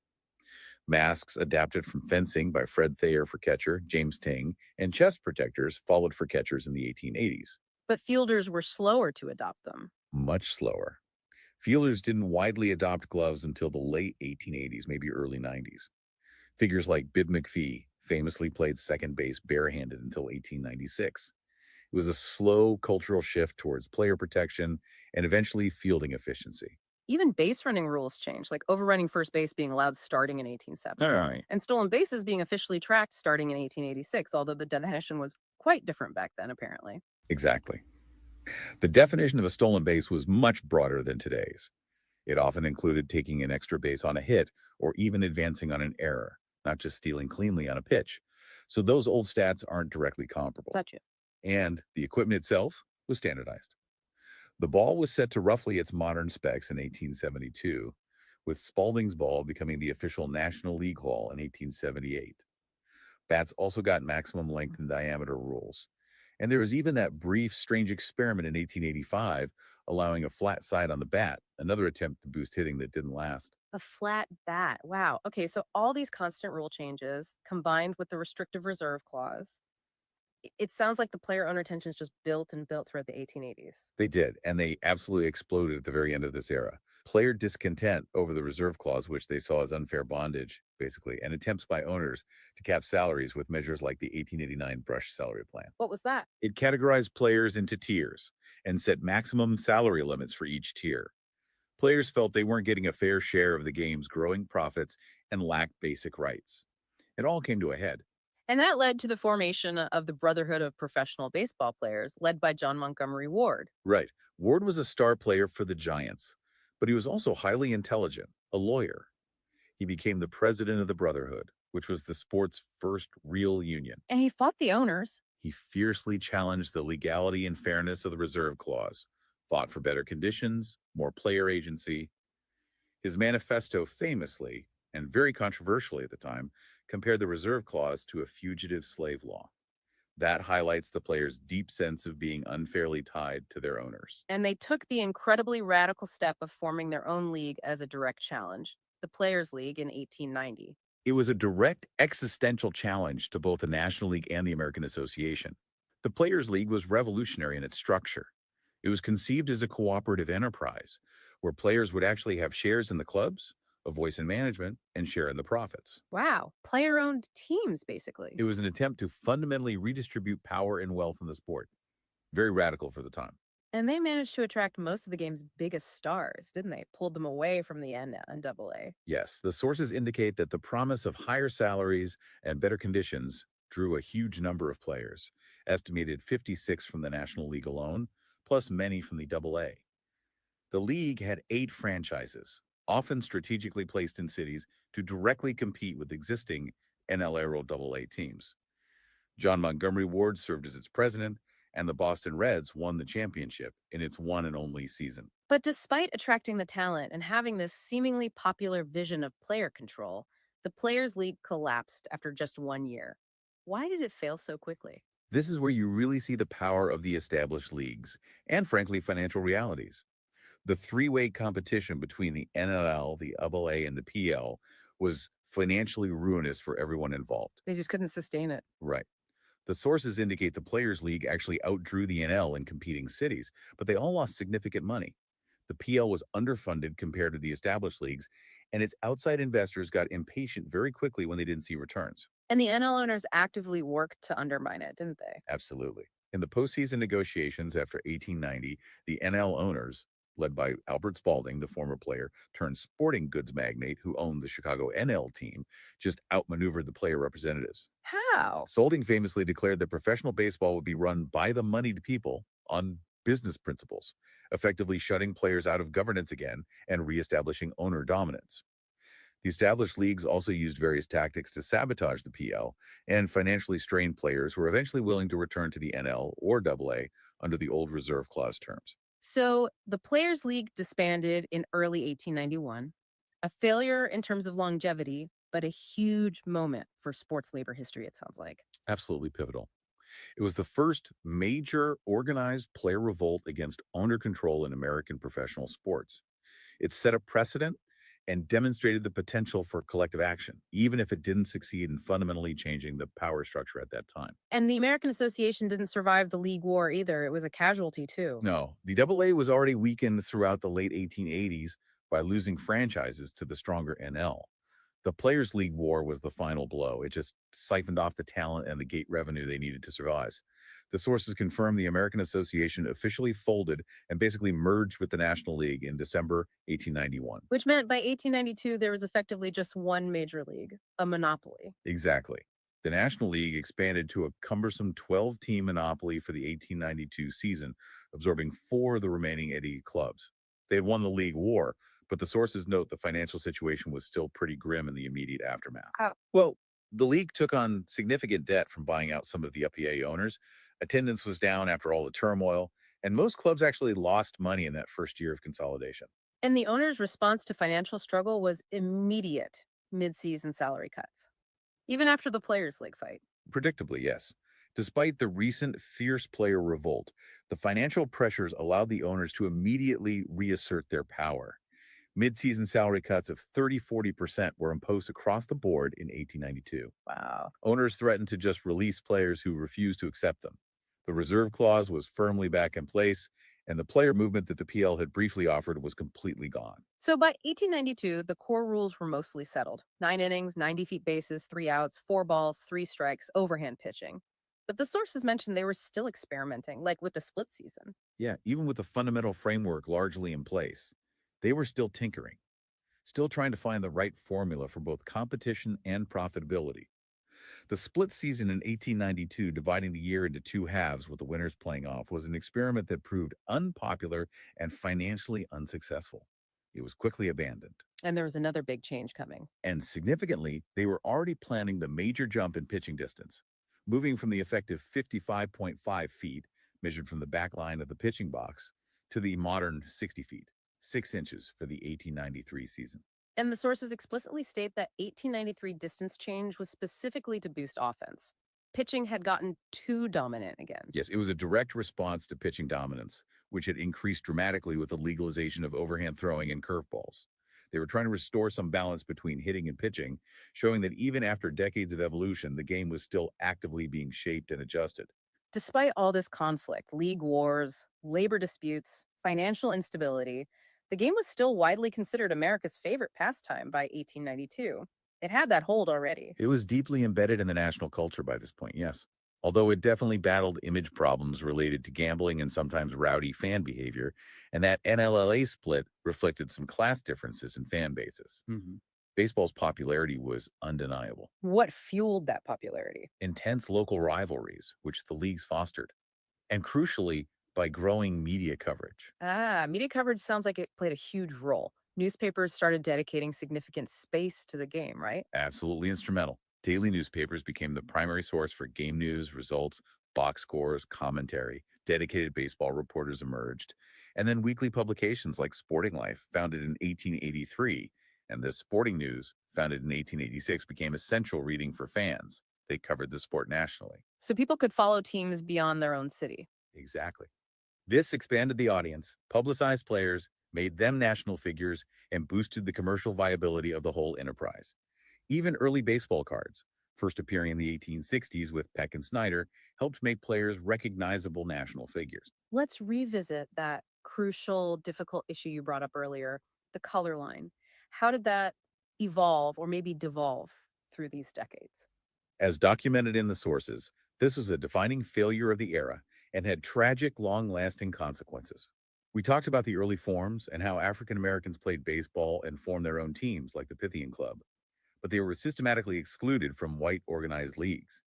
S3: Masks adapted from fencing by Fred Thayer for catcher, James Ting, and chest protectors followed for catchers in the 1880s.
S2: But fielders were slower to adopt them.
S3: Much slower. Fielders didn't widely adopt gloves until the late 1880s, maybe early 90s. Figures like Bib McPhee famously played second base barehanded until 1896. It was a slow cultural shift towards player protection and eventually fielding efficiency.
S2: Even base running rules changed, like overrunning first base being allowed starting in 1870.
S3: All right.
S2: And stolen bases being officially tracked starting in 1886, although the definition was quite different back then, apparently.
S3: Exactly. The definition of a stolen base was much broader than today's. It often included taking an extra base on a hit or even advancing on an error, not just stealing cleanly on a pitch. So those old stats aren't directly comparable.
S2: Gotcha.
S3: And the equipment itself was standardized. The ball was set to roughly its modern specs in 1872, with Spaulding's ball becoming the official National League Ball in 1878. Bats also got maximum length and diameter rules. And there was even that brief, strange experiment in 1885 allowing a flat side on the bat, another attempt to boost hitting that didn't last.
S2: A flat bat. Wow. Okay, so all these constant rule changes combined with the restrictive reserve clause, it sounds like the player owner tensions just built and built throughout the 1880s.
S3: They did, and they absolutely exploded at the very end of this era. Player discontent over the reserve clause, which they saw as unfair bondage, basically, and attempts by owners to cap salaries with measures like the 1889 brush salary plan.
S2: What was that?
S3: It categorized players into tiers and set maximum salary limits for each tier. Players felt they weren't getting a fair share of the game's growing profits and lacked basic rights. It all came to a head.
S2: And that led to the formation of the Brotherhood of Professional Baseball Players, led by John Montgomery Ward.
S3: Right. Ward was a star player for the Giants, but he was also highly intelligent, a lawyer. He became the president of the Brotherhood, which was the sport's first real union.
S2: And he fought the owners.
S3: He fiercely challenged the legality and fairness of the reserve clause, fought for better conditions, more player agency. His manifesto famously, and very controversially at the time, compared the reserve clause to a fugitive slave law. That highlights the players' deep sense of being unfairly tied to their owners.
S2: And they took the incredibly radical step of forming their own league as a direct challenge, the Players' League in 1890.
S3: It was a direct existential challenge to both the National League and the American Association. The Players' League was revolutionary in its structure. It was conceived as a cooperative enterprise where players would actually have shares in the clubs, a voice in management, and share in the profits.
S2: Wow. Player-owned teams, basically.
S3: It was an attempt to fundamentally redistribute power and wealth in the sport. Very radical for the time.
S2: And they managed to attract most of the game's biggest stars, didn't they? Pulled them away from the NAA.
S3: Yes, the sources indicate that the promise of higher salaries and better conditions drew a huge number of players, estimated 56 from the National League alone, plus many from the AA. The league had 8 franchises, often strategically placed in cities to directly compete with existing NLROAA teams. John Montgomery Ward served as its president, and the Boston Reds won the championship in its one and only season.
S2: But despite attracting the talent and having this seemingly popular vision of player control, the Players' League collapsed after just 1 year. Why did it fail so quickly?
S3: This is where you really see the power of the established leagues and, frankly, financial realities. The three-way competition between the NLL, the AA, and the PL was financially ruinous for everyone involved.
S2: They just couldn't sustain it.
S3: Right. The sources indicate the Players' League actually outdrew the NL in competing cities, but they all lost significant money. The PL was underfunded compared to the established leagues, and its outside investors got impatient very quickly when they didn't see returns.
S2: And the NL owners actively worked to undermine it, didn't they?
S3: Absolutely. In the postseason negotiations after 1890, the NL owners, led by Albert Spalding, the former player turned sporting goods magnate who owned the Chicago NL team, just outmaneuvered the player representatives.
S2: How?
S3: Spalding famously declared that professional baseball would be run by the moneyed people on business principles, effectively shutting players out of governance again and reestablishing owner dominance. The established leagues also used various tactics to sabotage the PL and financially strain players who were eventually willing to return to the NL or AA under the old reserve clause terms.
S2: So the Players' League disbanded in early 1891, a failure in terms of longevity, but a huge moment for sports labor history, it sounds like.
S3: Absolutely pivotal. It was the first major organized player revolt against owner control in American professional sports. It set a precedent and demonstrated the potential for collective action, even if it didn't succeed in fundamentally changing the power structure at that time.
S2: And the American Association didn't survive the League War either. It was a casualty, too.
S3: No, the AA was already weakened throughout the late 1880s by losing franchises to the stronger NL. The Players' League War was the final blow. It just siphoned off the talent and the gate revenue they needed to survive. The sources confirm the American Association officially folded and basically merged with the National League in December 1891.
S2: Which meant by 1892, there was effectively just one major league, a monopoly.
S3: Exactly. The National League expanded to a cumbersome 12-team monopoly for the 1892 season, absorbing four of the remaining 80 clubs. They had won the league war, but the sources note the financial situation was still pretty grim in the immediate aftermath.
S2: Oh.
S3: Well, the league took on significant debt from buying out some of the UPA owners. Attendance was down after all the turmoil, and most clubs actually lost money in that first year of consolidation.
S2: And the owner's response to financial struggle was immediate mid-season salary cuts, even after the Players' League fight.
S3: Predictably, yes. Despite the recent fierce player revolt, the financial pressures allowed the owners to immediately reassert their power. Mid-season salary cuts of 30–40% were imposed across the board in 1892.
S2: Wow.
S3: Owners threatened to just release players who refused to accept them. The reserve clause was firmly back in place, and the player movement that the PL had briefly offered was completely gone.
S2: So by 1892, the core rules were mostly settled. 9 innings, 90 feet bases, 3 outs, 4 balls, 3 strikes, overhand pitching. But the sources mentioned they were still experimenting, like with the split season.
S3: Yeah, even with the fundamental framework largely in place, they were still tinkering, still trying to find the right formula for both competition and profitability. The split season in 1892, dividing the year into two halves with the winners playing off, was an experiment that proved unpopular and financially unsuccessful. It was quickly abandoned.
S2: And there was another big change coming.
S3: And significantly, they were already planning the major jump in pitching distance, moving from the effective 55.5 feet, measured from the back line of the pitching box, to the modern 60 feet, 6 inches for the 1893 season.
S2: And the sources explicitly state that 1893 distance change was specifically to boost offense. Pitching had gotten too dominant again.
S3: Yes, it was a direct response to pitching dominance, which had increased dramatically with the legalization of overhand throwing and curveballs. They were trying to restore some balance between hitting and pitching, showing that even after decades of evolution, the game was still actively being shaped and adjusted.
S2: Despite all this conflict, league wars, labor disputes, financial instability, the game was still widely considered America's favorite pastime by 1892. It had that hold already.
S3: It was deeply embedded in the national culture by this point, yes. Although it definitely battled image problems related to gambling and sometimes rowdy fan behavior, and that NLLA split reflected some class differences in fan bases. Baseball's popularity was undeniable.
S2: What fueled that popularity?
S3: Intense local rivalries, which the leagues fostered, and crucially, by growing media coverage.
S2: Media coverage sounds like it played a huge role. Newspapers started dedicating significant space to the game, right?
S3: Absolutely instrumental. Daily newspapers became the primary source for game news, results, box scores, commentary. Dedicated baseball reporters emerged. And then weekly publications like Sporting Life, founded in 1883, and the Sporting News, founded in 1886, became essential reading for fans. They covered the sport nationally.
S2: So people could follow teams beyond their own city.
S3: Exactly. This expanded the audience, publicized players, made them national figures, and boosted the commercial viability of the whole enterprise. Even early baseball cards, first appearing in the 1860s with Peck and Snyder, helped make players recognizable national figures.
S2: Let's revisit that crucial, difficult issue you brought up earlier, the color line. How did that evolve or maybe devolve through these decades?
S3: As documented in the sources, this was a defining failure of the era and had tragic, long-lasting consequences. We talked about the early forms and how African Americans played baseball and formed their own teams like the Pythian Club, but they were systematically excluded from white organized leagues.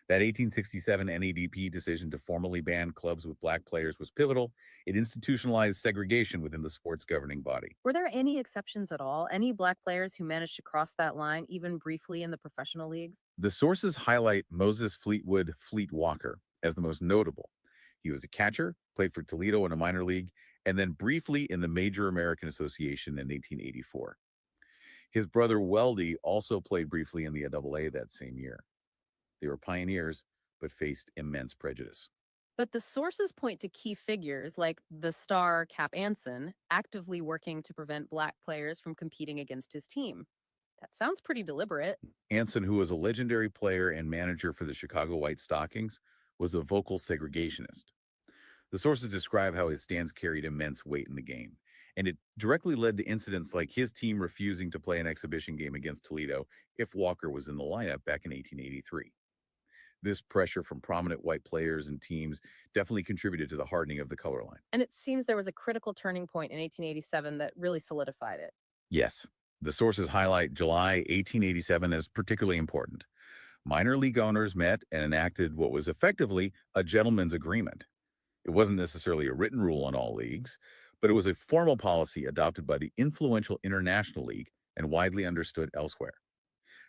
S3: That 1867 NADP decision to formally ban clubs with black players was pivotal. It institutionalized segregation within the sport's governing body.
S2: Were there any exceptions at all? Any black players who managed to cross that line, even briefly in the professional leagues?
S3: The sources highlight Moses Fleetwood Fleet Walker as the most notable. He was a catcher, played for Toledo in a minor league, and then briefly in the Major American Association in 1884. His brother Weldy also played briefly in the AA that same year. They were pioneers, but faced immense prejudice.
S2: But the sources point to key figures like the star Cap Anson actively working to prevent black players from competing against his team. That sounds pretty deliberate.
S3: Anson, who was a legendary player and manager for the Chicago White Stockings, was a vocal segregationist. The sources describe how his stance carried immense weight in the game, and it directly led to incidents like his team refusing to play an exhibition game against Toledo if Walker was in the lineup back in 1883. This pressure from prominent white players and teams definitely contributed to the hardening of the color line.
S2: And it seems there was a critical turning point in 1887 that really solidified it.
S3: Yes, the sources highlight July 1887 as particularly important. Minor league owners met and enacted what was effectively a gentleman's agreement. It wasn't necessarily a written rule on all leagues, but it was a formal policy adopted by the influential International League and widely understood elsewhere,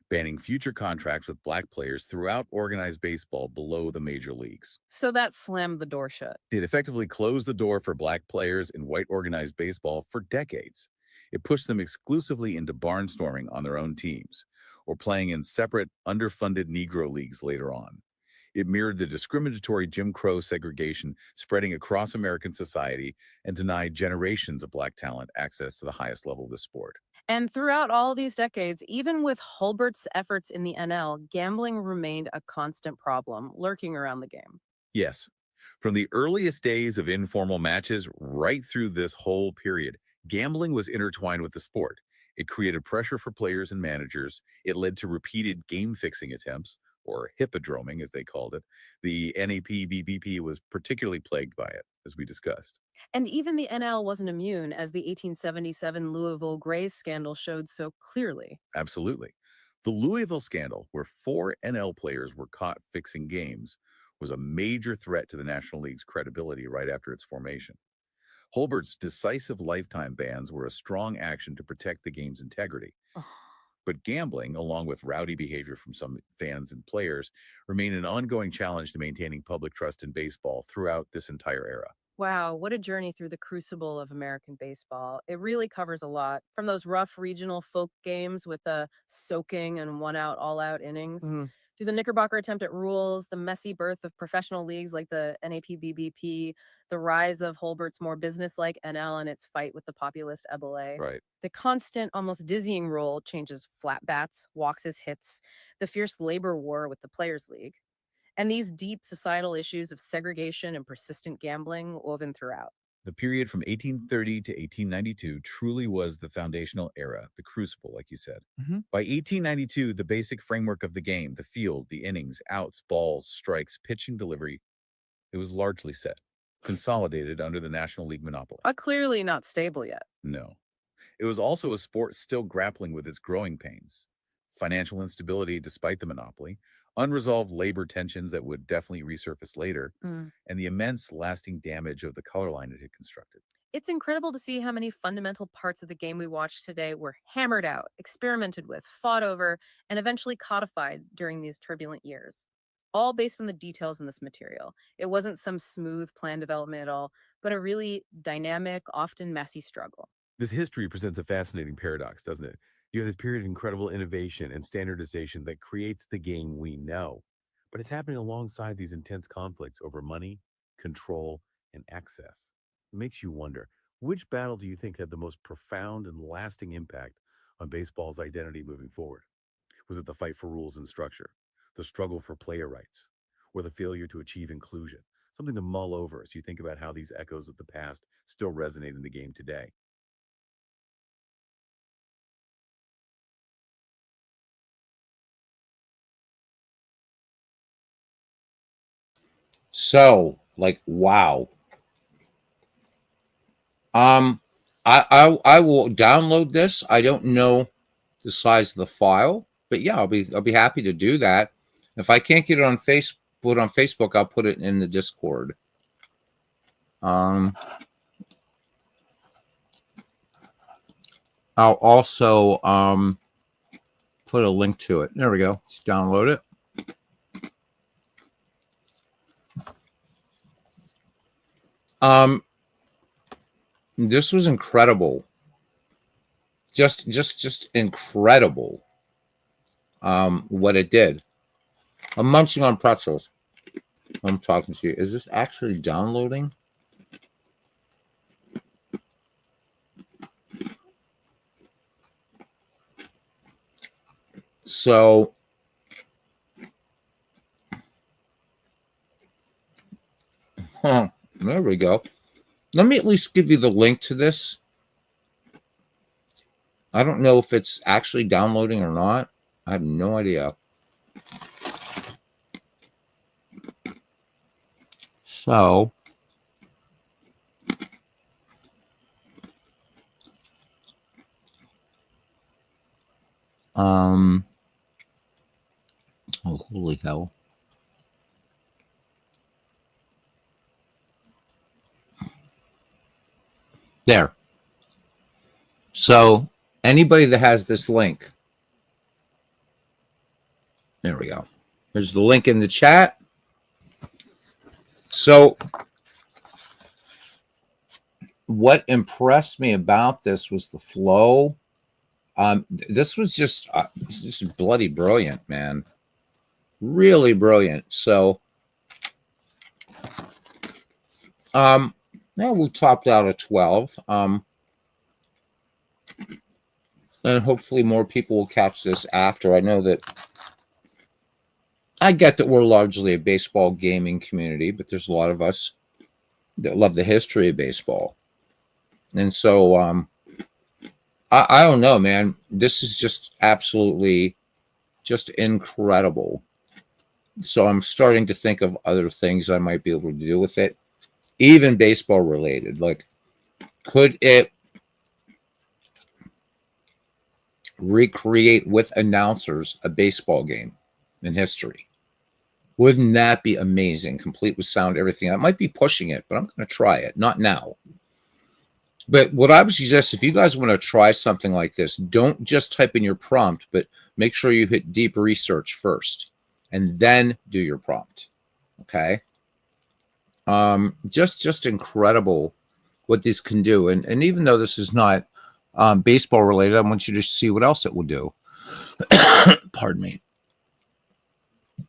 S3: banning future contracts with black players throughout organized baseball below the major leagues.
S2: So that slammed the door shut.
S3: It effectively closed the door for black players in white organized baseball for decades. It pushed them exclusively into barnstorming on their own teams or playing in separate, underfunded Negro leagues later on. It mirrored the discriminatory Jim Crow segregation spreading across American society and denied generations of black talent access to the highest level of the sport.
S2: And throughout all these decades, even with Holbert's efforts in the NL, gambling remained a constant problem lurking around the game.
S3: Yes, from the earliest days of informal matches right through this whole period, gambling was intertwined with the sport. It created pressure for players and managers. It led to repeated game fixing attempts, or hippodroming as they called it. The NAPBBP was particularly plagued by it, as we discussed.
S2: And even the NL wasn't immune, as the 1877 Louisville Grays scandal showed so clearly.
S3: Absolutely. The Louisville scandal, where 4 NL players were caught fixing games, was a major threat to the National League's credibility right after its formation. Holbert's decisive lifetime bans were a strong action to protect the game's integrity. But gambling, along with rowdy behavior from some fans and players, remain an ongoing challenge to maintaining public trust in baseball throughout this entire era.
S2: Wow, what a journey through the crucible of American baseball. It really covers a lot, from those rough regional folk games with the soaking and one out, all out innings, to the Knickerbocker attempt at rules, the messy birth of professional leagues like the NAPBBP, the rise of Holbert's more businesslike NL and its fight with the populist EBLA.
S3: Right.
S2: The constant, almost dizzying role changes flat bats, walks as hits, the fierce labor war with the Players League, and these deep societal issues of segregation and persistent gambling woven throughout.
S3: The period from 1830 to 1892 truly was the foundational era, the crucible, like you said. By 1892, the basic framework of the game, the field, the innings, outs, balls, strikes, pitching, delivery, it was largely set, consolidated under the National League monopoly.
S2: But clearly not stable yet.
S3: No. It was also a sport still grappling with its growing pains, financial instability despite the monopoly, unresolved labor tensions that would definitely resurface later, and the immense lasting damage of the color line it had constructed.
S2: It's incredible to see how many fundamental parts of the game we watched today were hammered out, experimented with, fought over, and eventually codified during these turbulent years. All based on the details in this material. It wasn't some smooth plan development at all, but a really dynamic, often messy struggle.
S3: This history presents a fascinating paradox, doesn't it? You have this period of incredible innovation and standardization that creates the game we know. But it's happening alongside these intense conflicts over money, control, and access. It makes you wonder, which battle do you think had the most profound and lasting impact on baseball's identity moving forward? Was it the fight for rules and structure, the struggle for player rights, or the failure to achieve inclusion? Something to mull over as you think about how these echoes of the past still resonate in the game today.
S1: So, like, wow. I will download this. I don't know the size of the file, but yeah, I'll be happy to do that. If I can't get it on Facebook, I'll put it in the Discord. I'll also put a link to it. There we go. Let's download it. This was incredible. Just incredible. What it did. I'm munching on pretzels. I'm talking to you. Is this actually downloading? So there we go. Let me at least give you the link to this. I don't know if it's actually downloading or not. I have no idea. So oh, holy hell. There. So anybody that has this link, there we go. There's the link in the chat. So what impressed me about this was the flow. This was just bloody brilliant, man. Really brilliant. So now we topped out at 12. And hopefully more people will catch this after. I know that I get that we're largely a baseball gaming community, but there's a lot of us that love the history of baseball. And so I don't know, man. This is just absolutely just incredible. So I'm starting to think of other things I might be able to do with it, even baseball related. Like, could it recreate with announcers a baseball game in history? Wouldn't that be amazing? Complete with sound, everything. I might be pushing it, but I'm going to try it. Not now. But what I would suggest, if you guys want to try something like this, don't just type in your prompt, but make sure you hit deep research first and then do your prompt. Okay. Just incredible what this can do. And even though this is not baseball related, I want you to see what else it will do. Pardon me.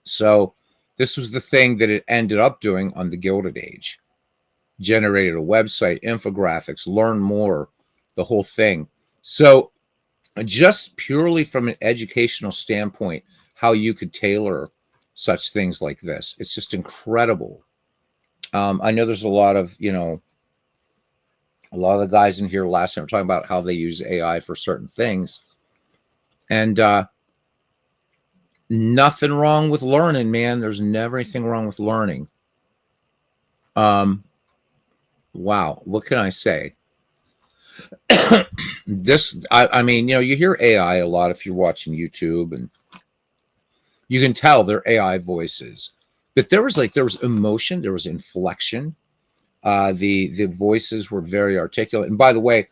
S1: So this was the thing that it ended up doing on the Gilded Age. Generated a website, infographics, learn more, the whole thing. So just purely from an educational standpoint, how you could tailor such things like this. It's just incredible. I know there's a lot of, a lot of the guys in here last time were talking about how they use AI for certain things. And nothing wrong with learning, man. There's never anything wrong with learning. Wow, what can I say? I mean, you hear AI a lot if you're watching YouTube, and you can tell they're AI voices. But there was emotion, there was inflection. The voices were very articulate. And by the way,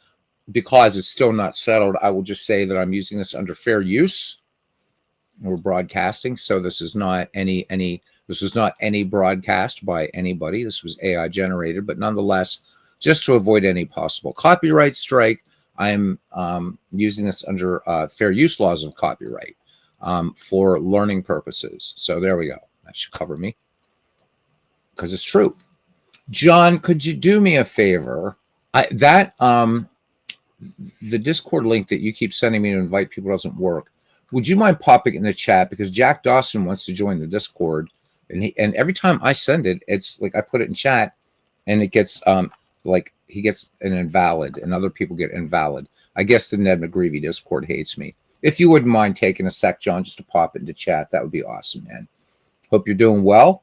S1: because it's still not settled, I will just say that I'm using this under fair use. We're broadcasting, so this is not any broadcast by anybody. This was AI generated, but nonetheless, just to avoid any possible copyright strike, I'm using this under fair use laws of copyright for learning purposes. So there we go. That should cover me because it's true. John, could you do me a favor? The Discord link that you keep sending me to invite people doesn't work. Would you mind popping it in the chat? Because Jack Dawson wants to join the Discord, and every time I send it, it's like I put it in chat, and it gets like he gets an invalid, and other people get invalid. I guess the Ned McGreevy Discord hates me. If you wouldn't mind taking a sec, John, just to pop it into chat, that would be awesome, man. Hope you're doing well.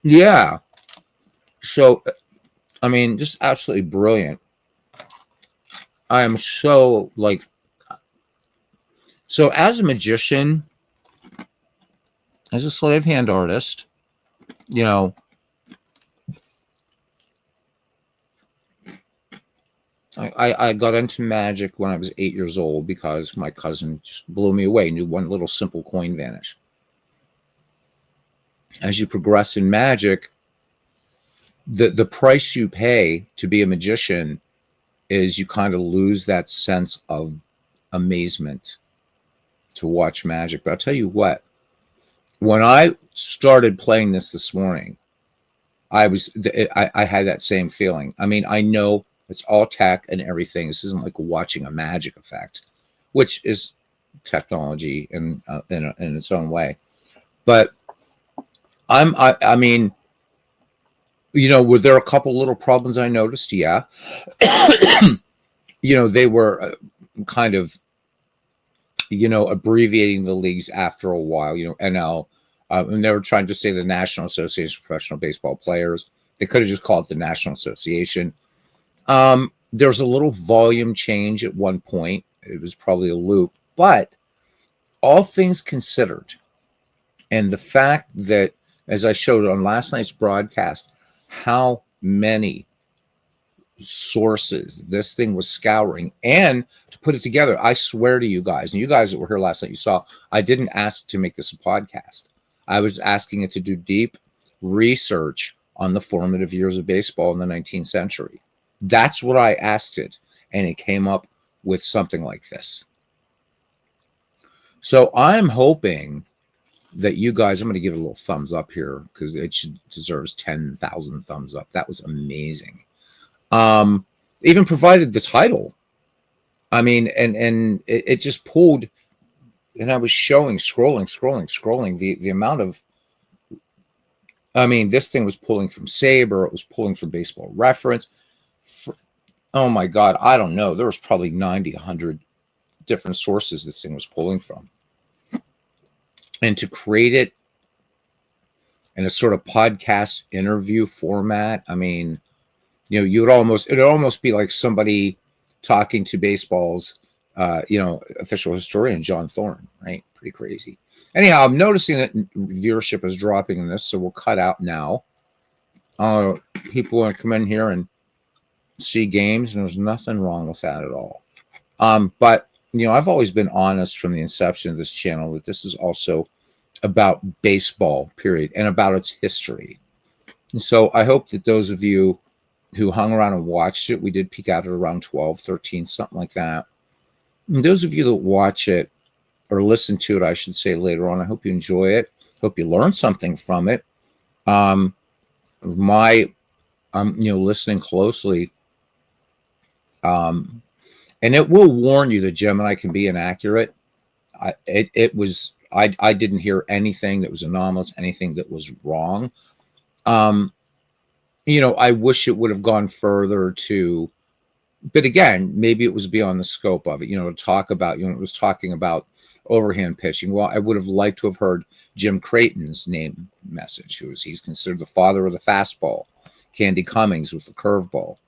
S1: Yeah. So, I mean, just absolutely brilliant. I am so like, so as a magician, as a slave hand artist, you know, I got into magic when I was 8 years old because my cousin just blew me away, knew one little simple coin vanish. As you progress in magic, the price you pay to be a magician is you kind of lose that sense of amazement to watch magic. But I'll tell you what, when I started playing this morning, I had that same feeling. I mean, I know it's all tech and everything. This isn't like watching a magic effect, which is technology in its own way. But I mean, you know, were there a couple little problems I noticed? Yeah. You know, they were kind of, you know, abbreviating the leagues after a while, you know, NL. And they were trying to say the National Association of Professional Baseball Players. They could have just called it the National Association. There's a little volume change at one point. It was probably a loop. But all things considered, and the fact that, as I showed on last night's broadcast, how many sources this thing was scouring, and to put it together, I swear to you guys, and you guys that were here last night, you saw, I didn't ask to make this a podcast. I was asking it to do deep research on the formative years of baseball in the 19th century. That's what I asked it, and it came up with something like this. So I'm hoping that you guys, I'm going to give it a little thumbs up here because it deserves 10,000 thumbs up. That was amazing. Even provided the title. I mean, and it just pulled, and I was showing, scrolling, the amount of, I mean, this thing was pulling from Sabre, it was pulling from Baseball Reference. Oh my God, I don't know. There was probably 90, 100 different sources this thing was pulling from. And to create it in a sort of podcast interview format, I mean, you know, it'd almost be like somebody talking to baseball's, you know, official historian, John Thorne, right? Pretty crazy. Anyhow, I'm noticing that viewership is dropping in this, so we'll cut out now. People want to come in here and see games, and there's nothing wrong with that at all. But, you know, I've always been honest from the inception of this channel that this is also about baseball, period, and about its history. And so I hope that those of you who hung around and watched it, we did peak out at around 12, 13, something like that. And those of you that watch it, or listen to it, I should say, later on, I hope you enjoy it. Hope you learn something from it. I'm you know, listening closely. And it will warn you that Gemini can be inaccurate. I didn't hear anything that was anomalous, anything that was wrong. You know, I wish it would have gone further to, but again, maybe it was beyond the scope of it, you know, to talk about, you know, it was talking about overhand pitching. Well, I would have liked to have heard Jim Creighton's name message, he's considered the father of the fastball, Candy Cummings with the curveball.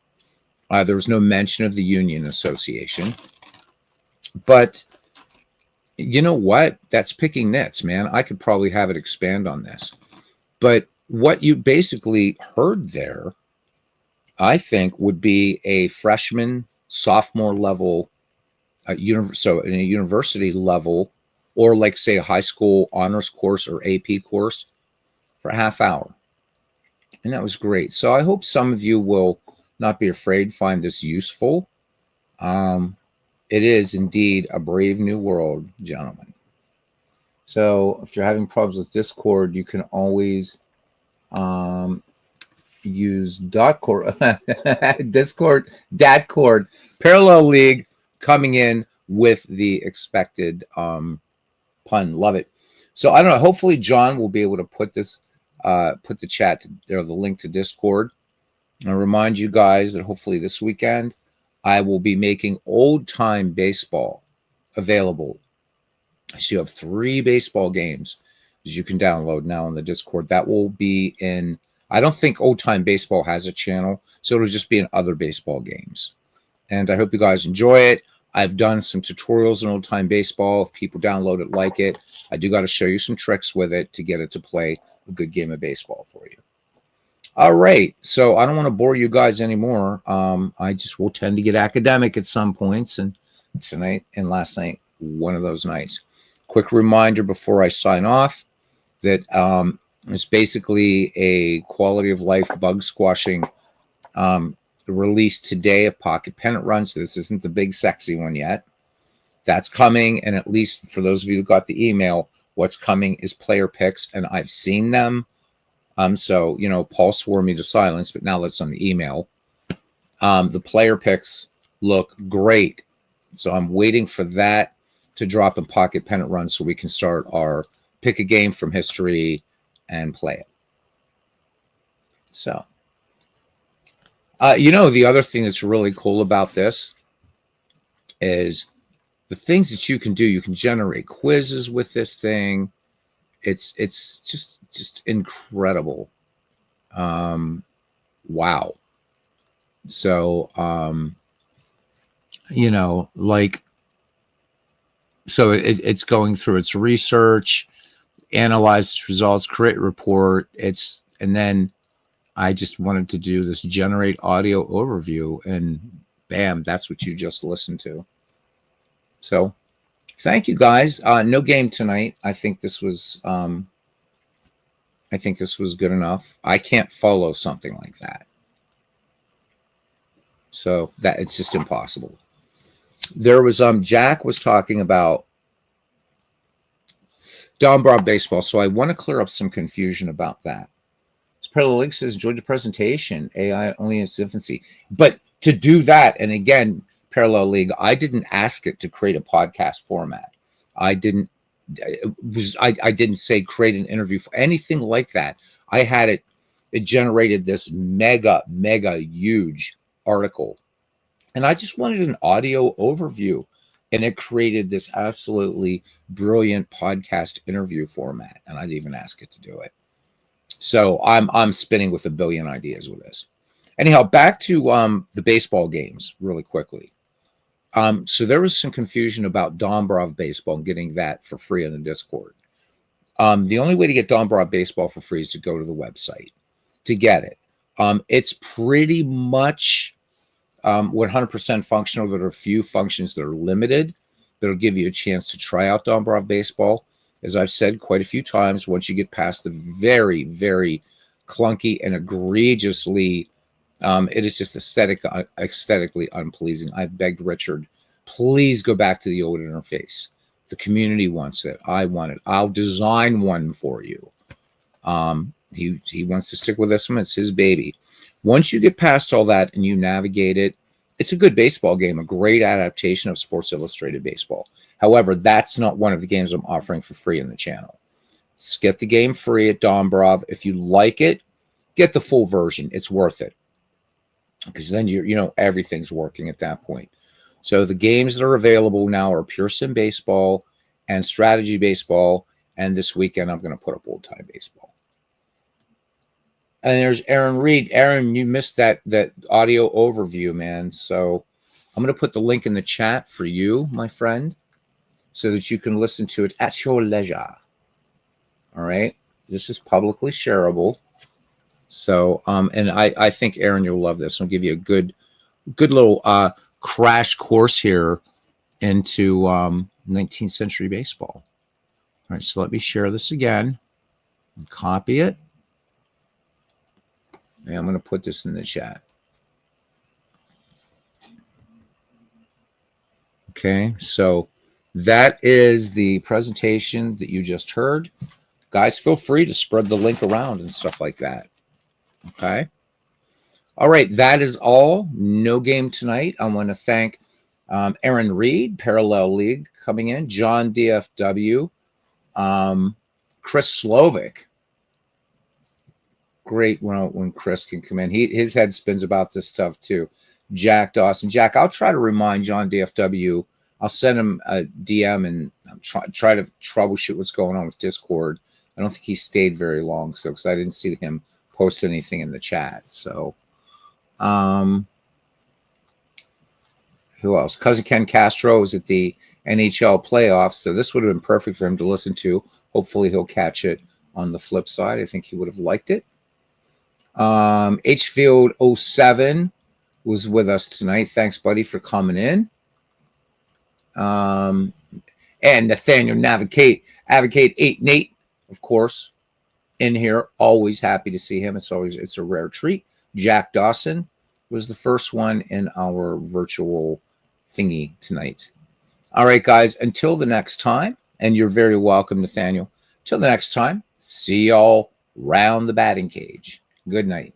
S1: There was no mention of the Union Association, but you know what? That's picking nits, man. I could probably have it expand on this, but what you basically heard there, I think, would be a freshman, sophomore level, so in a university level, or like say a high school honors course or AP course for a half hour. And that was great. So I hope some of you will not be afraid, find this useful. It is indeed a brave new world, gentlemen. So if you're having problems with Discord, you can always use .cord, Discord, Datcord, Parallel League coming in with the expected pun. Love it. So I don't know. Hopefully John will be able to put this, put the chat or the link to Discord. And remind you guys that hopefully this weekend I will be making old time baseball available. So you have 3 baseball games that you can download now on the Discord. That will be in, I don't think Old Time Baseball has a channel, so it'll just be in other baseball games. And I hope you guys enjoy it. I've done some tutorials in Old Time Baseball. If people download it, like it, I do got to show you some tricks with it to get it to play a good game of baseball for you. All right, so I don't want to bore you guys anymore. I just will tend to get academic at some points, and tonight and last night, one of those nights. Quick reminder before I sign off that it's basically a quality of life bug squashing release today of Pocket Pennant Run. So this isn't the big sexy one yet. That's coming, and at least for those of you who got the email, what's coming is player picks, and I've seen them. So, you know, Paul swore me to silence, but now that's on the email. The player picks look great. So I'm waiting for that to drop in Pocket Pennant Run so we can start our pick a game from history and play it. So, you know, the other thing that's really cool about this is the things that you can do. You can generate quizzes with this thing. It's just incredible. Wow. So, you know, like, so it's going through its research, analyze its results, create a report. And then I just wanted to do this generate audio overview, and bam, that's what you just listened to. So thank you guys. No game tonight. I think this was good enough. I can't follow something like that. So that it's just impossible. There was Jack was talking about Don Broad baseball, so I want to clear up some confusion about that. Parallel Link says enjoyed the presentation. AI only in its infancy, but to do that, and again, Parallel League, I didn't ask it to create a podcast format. I didn't say create an interview for anything like that. I had it generated this mega huge article, and I just wanted an audio overview, and it created this absolutely brilliant podcast interview format, and I didn't even ask it to do it. So I'm spinning with a billion ideas with this. Anyhow, back to the baseball games really quickly. So there was some confusion about Dombrov baseball and getting that for free on the Discord. The only way to get Dombrov baseball for free is to go to the website to get it. It's pretty much 100% functional. There are a few functions that are limited that'll give you a chance to try out Dombrov baseball. As I've said quite a few times, once you get past the very, very clunky and egregiously, it is just aesthetically unpleasing. I've begged Richard, please go back to the old interface. The community wants it. I want it. I'll design one for you. He wants to stick with this one. It's his baby. Once you get past all that and you navigate it, it's a good baseball game, a great adaptation of Sports Illustrated baseball. However, that's not one of the games I'm offering for free in the channel. Just get the game free at Dombrov. If you like it, get the full version. It's worth it, because then you know everything's working at that point. So the games that are available now are Pure Sim Baseball and Strategy Baseball, and this weekend I'm going to put up Old Time Baseball. And there's Aaron Reed. Aaron, you missed that audio overview, man. So I'm going to put the link in the chat for you, my friend, so that you can listen to it at your leisure. All right. This is publicly shareable. So, and I think, Aaron, you'll love this. I'll give you a good little crash course here into 19th century baseball. All right, so let me share this again. Copy it. And I'm going to put this in the chat. Okay, so that is the presentation that you just heard. Guys, feel free to spread the link around and stuff like that. Okay. All right, that is all. No game tonight. I want to thank Aaron Reed, Parallel League, coming in, John DFW, Chris Slovic. Great when Chris can come in. His head spins about this stuff too. Jack Dawson. Jack, I'll try to remind John DFW. I'll send him a DM and try to troubleshoot what's going on with Discord. I don't think he stayed very long, so because I didn't see him post anything in the chat. So, who else? Cousin Ken Castro is at the NHL playoffs, so this would have been perfect for him to listen to. Hopefully, he'll catch it on the flip side. I think he would have liked it. Hfield 07 was with us tonight. Thanks, buddy, for coming in. And Nathaniel Advocate 8 Nate, of course, in here. Always happy to see him. It's a rare treat. Jack Dawson was the first one in our virtual thingy tonight. All right, guys, until the next time, and you're very welcome, Nathaniel. Till the next time, see y'all round the batting cage. Good night.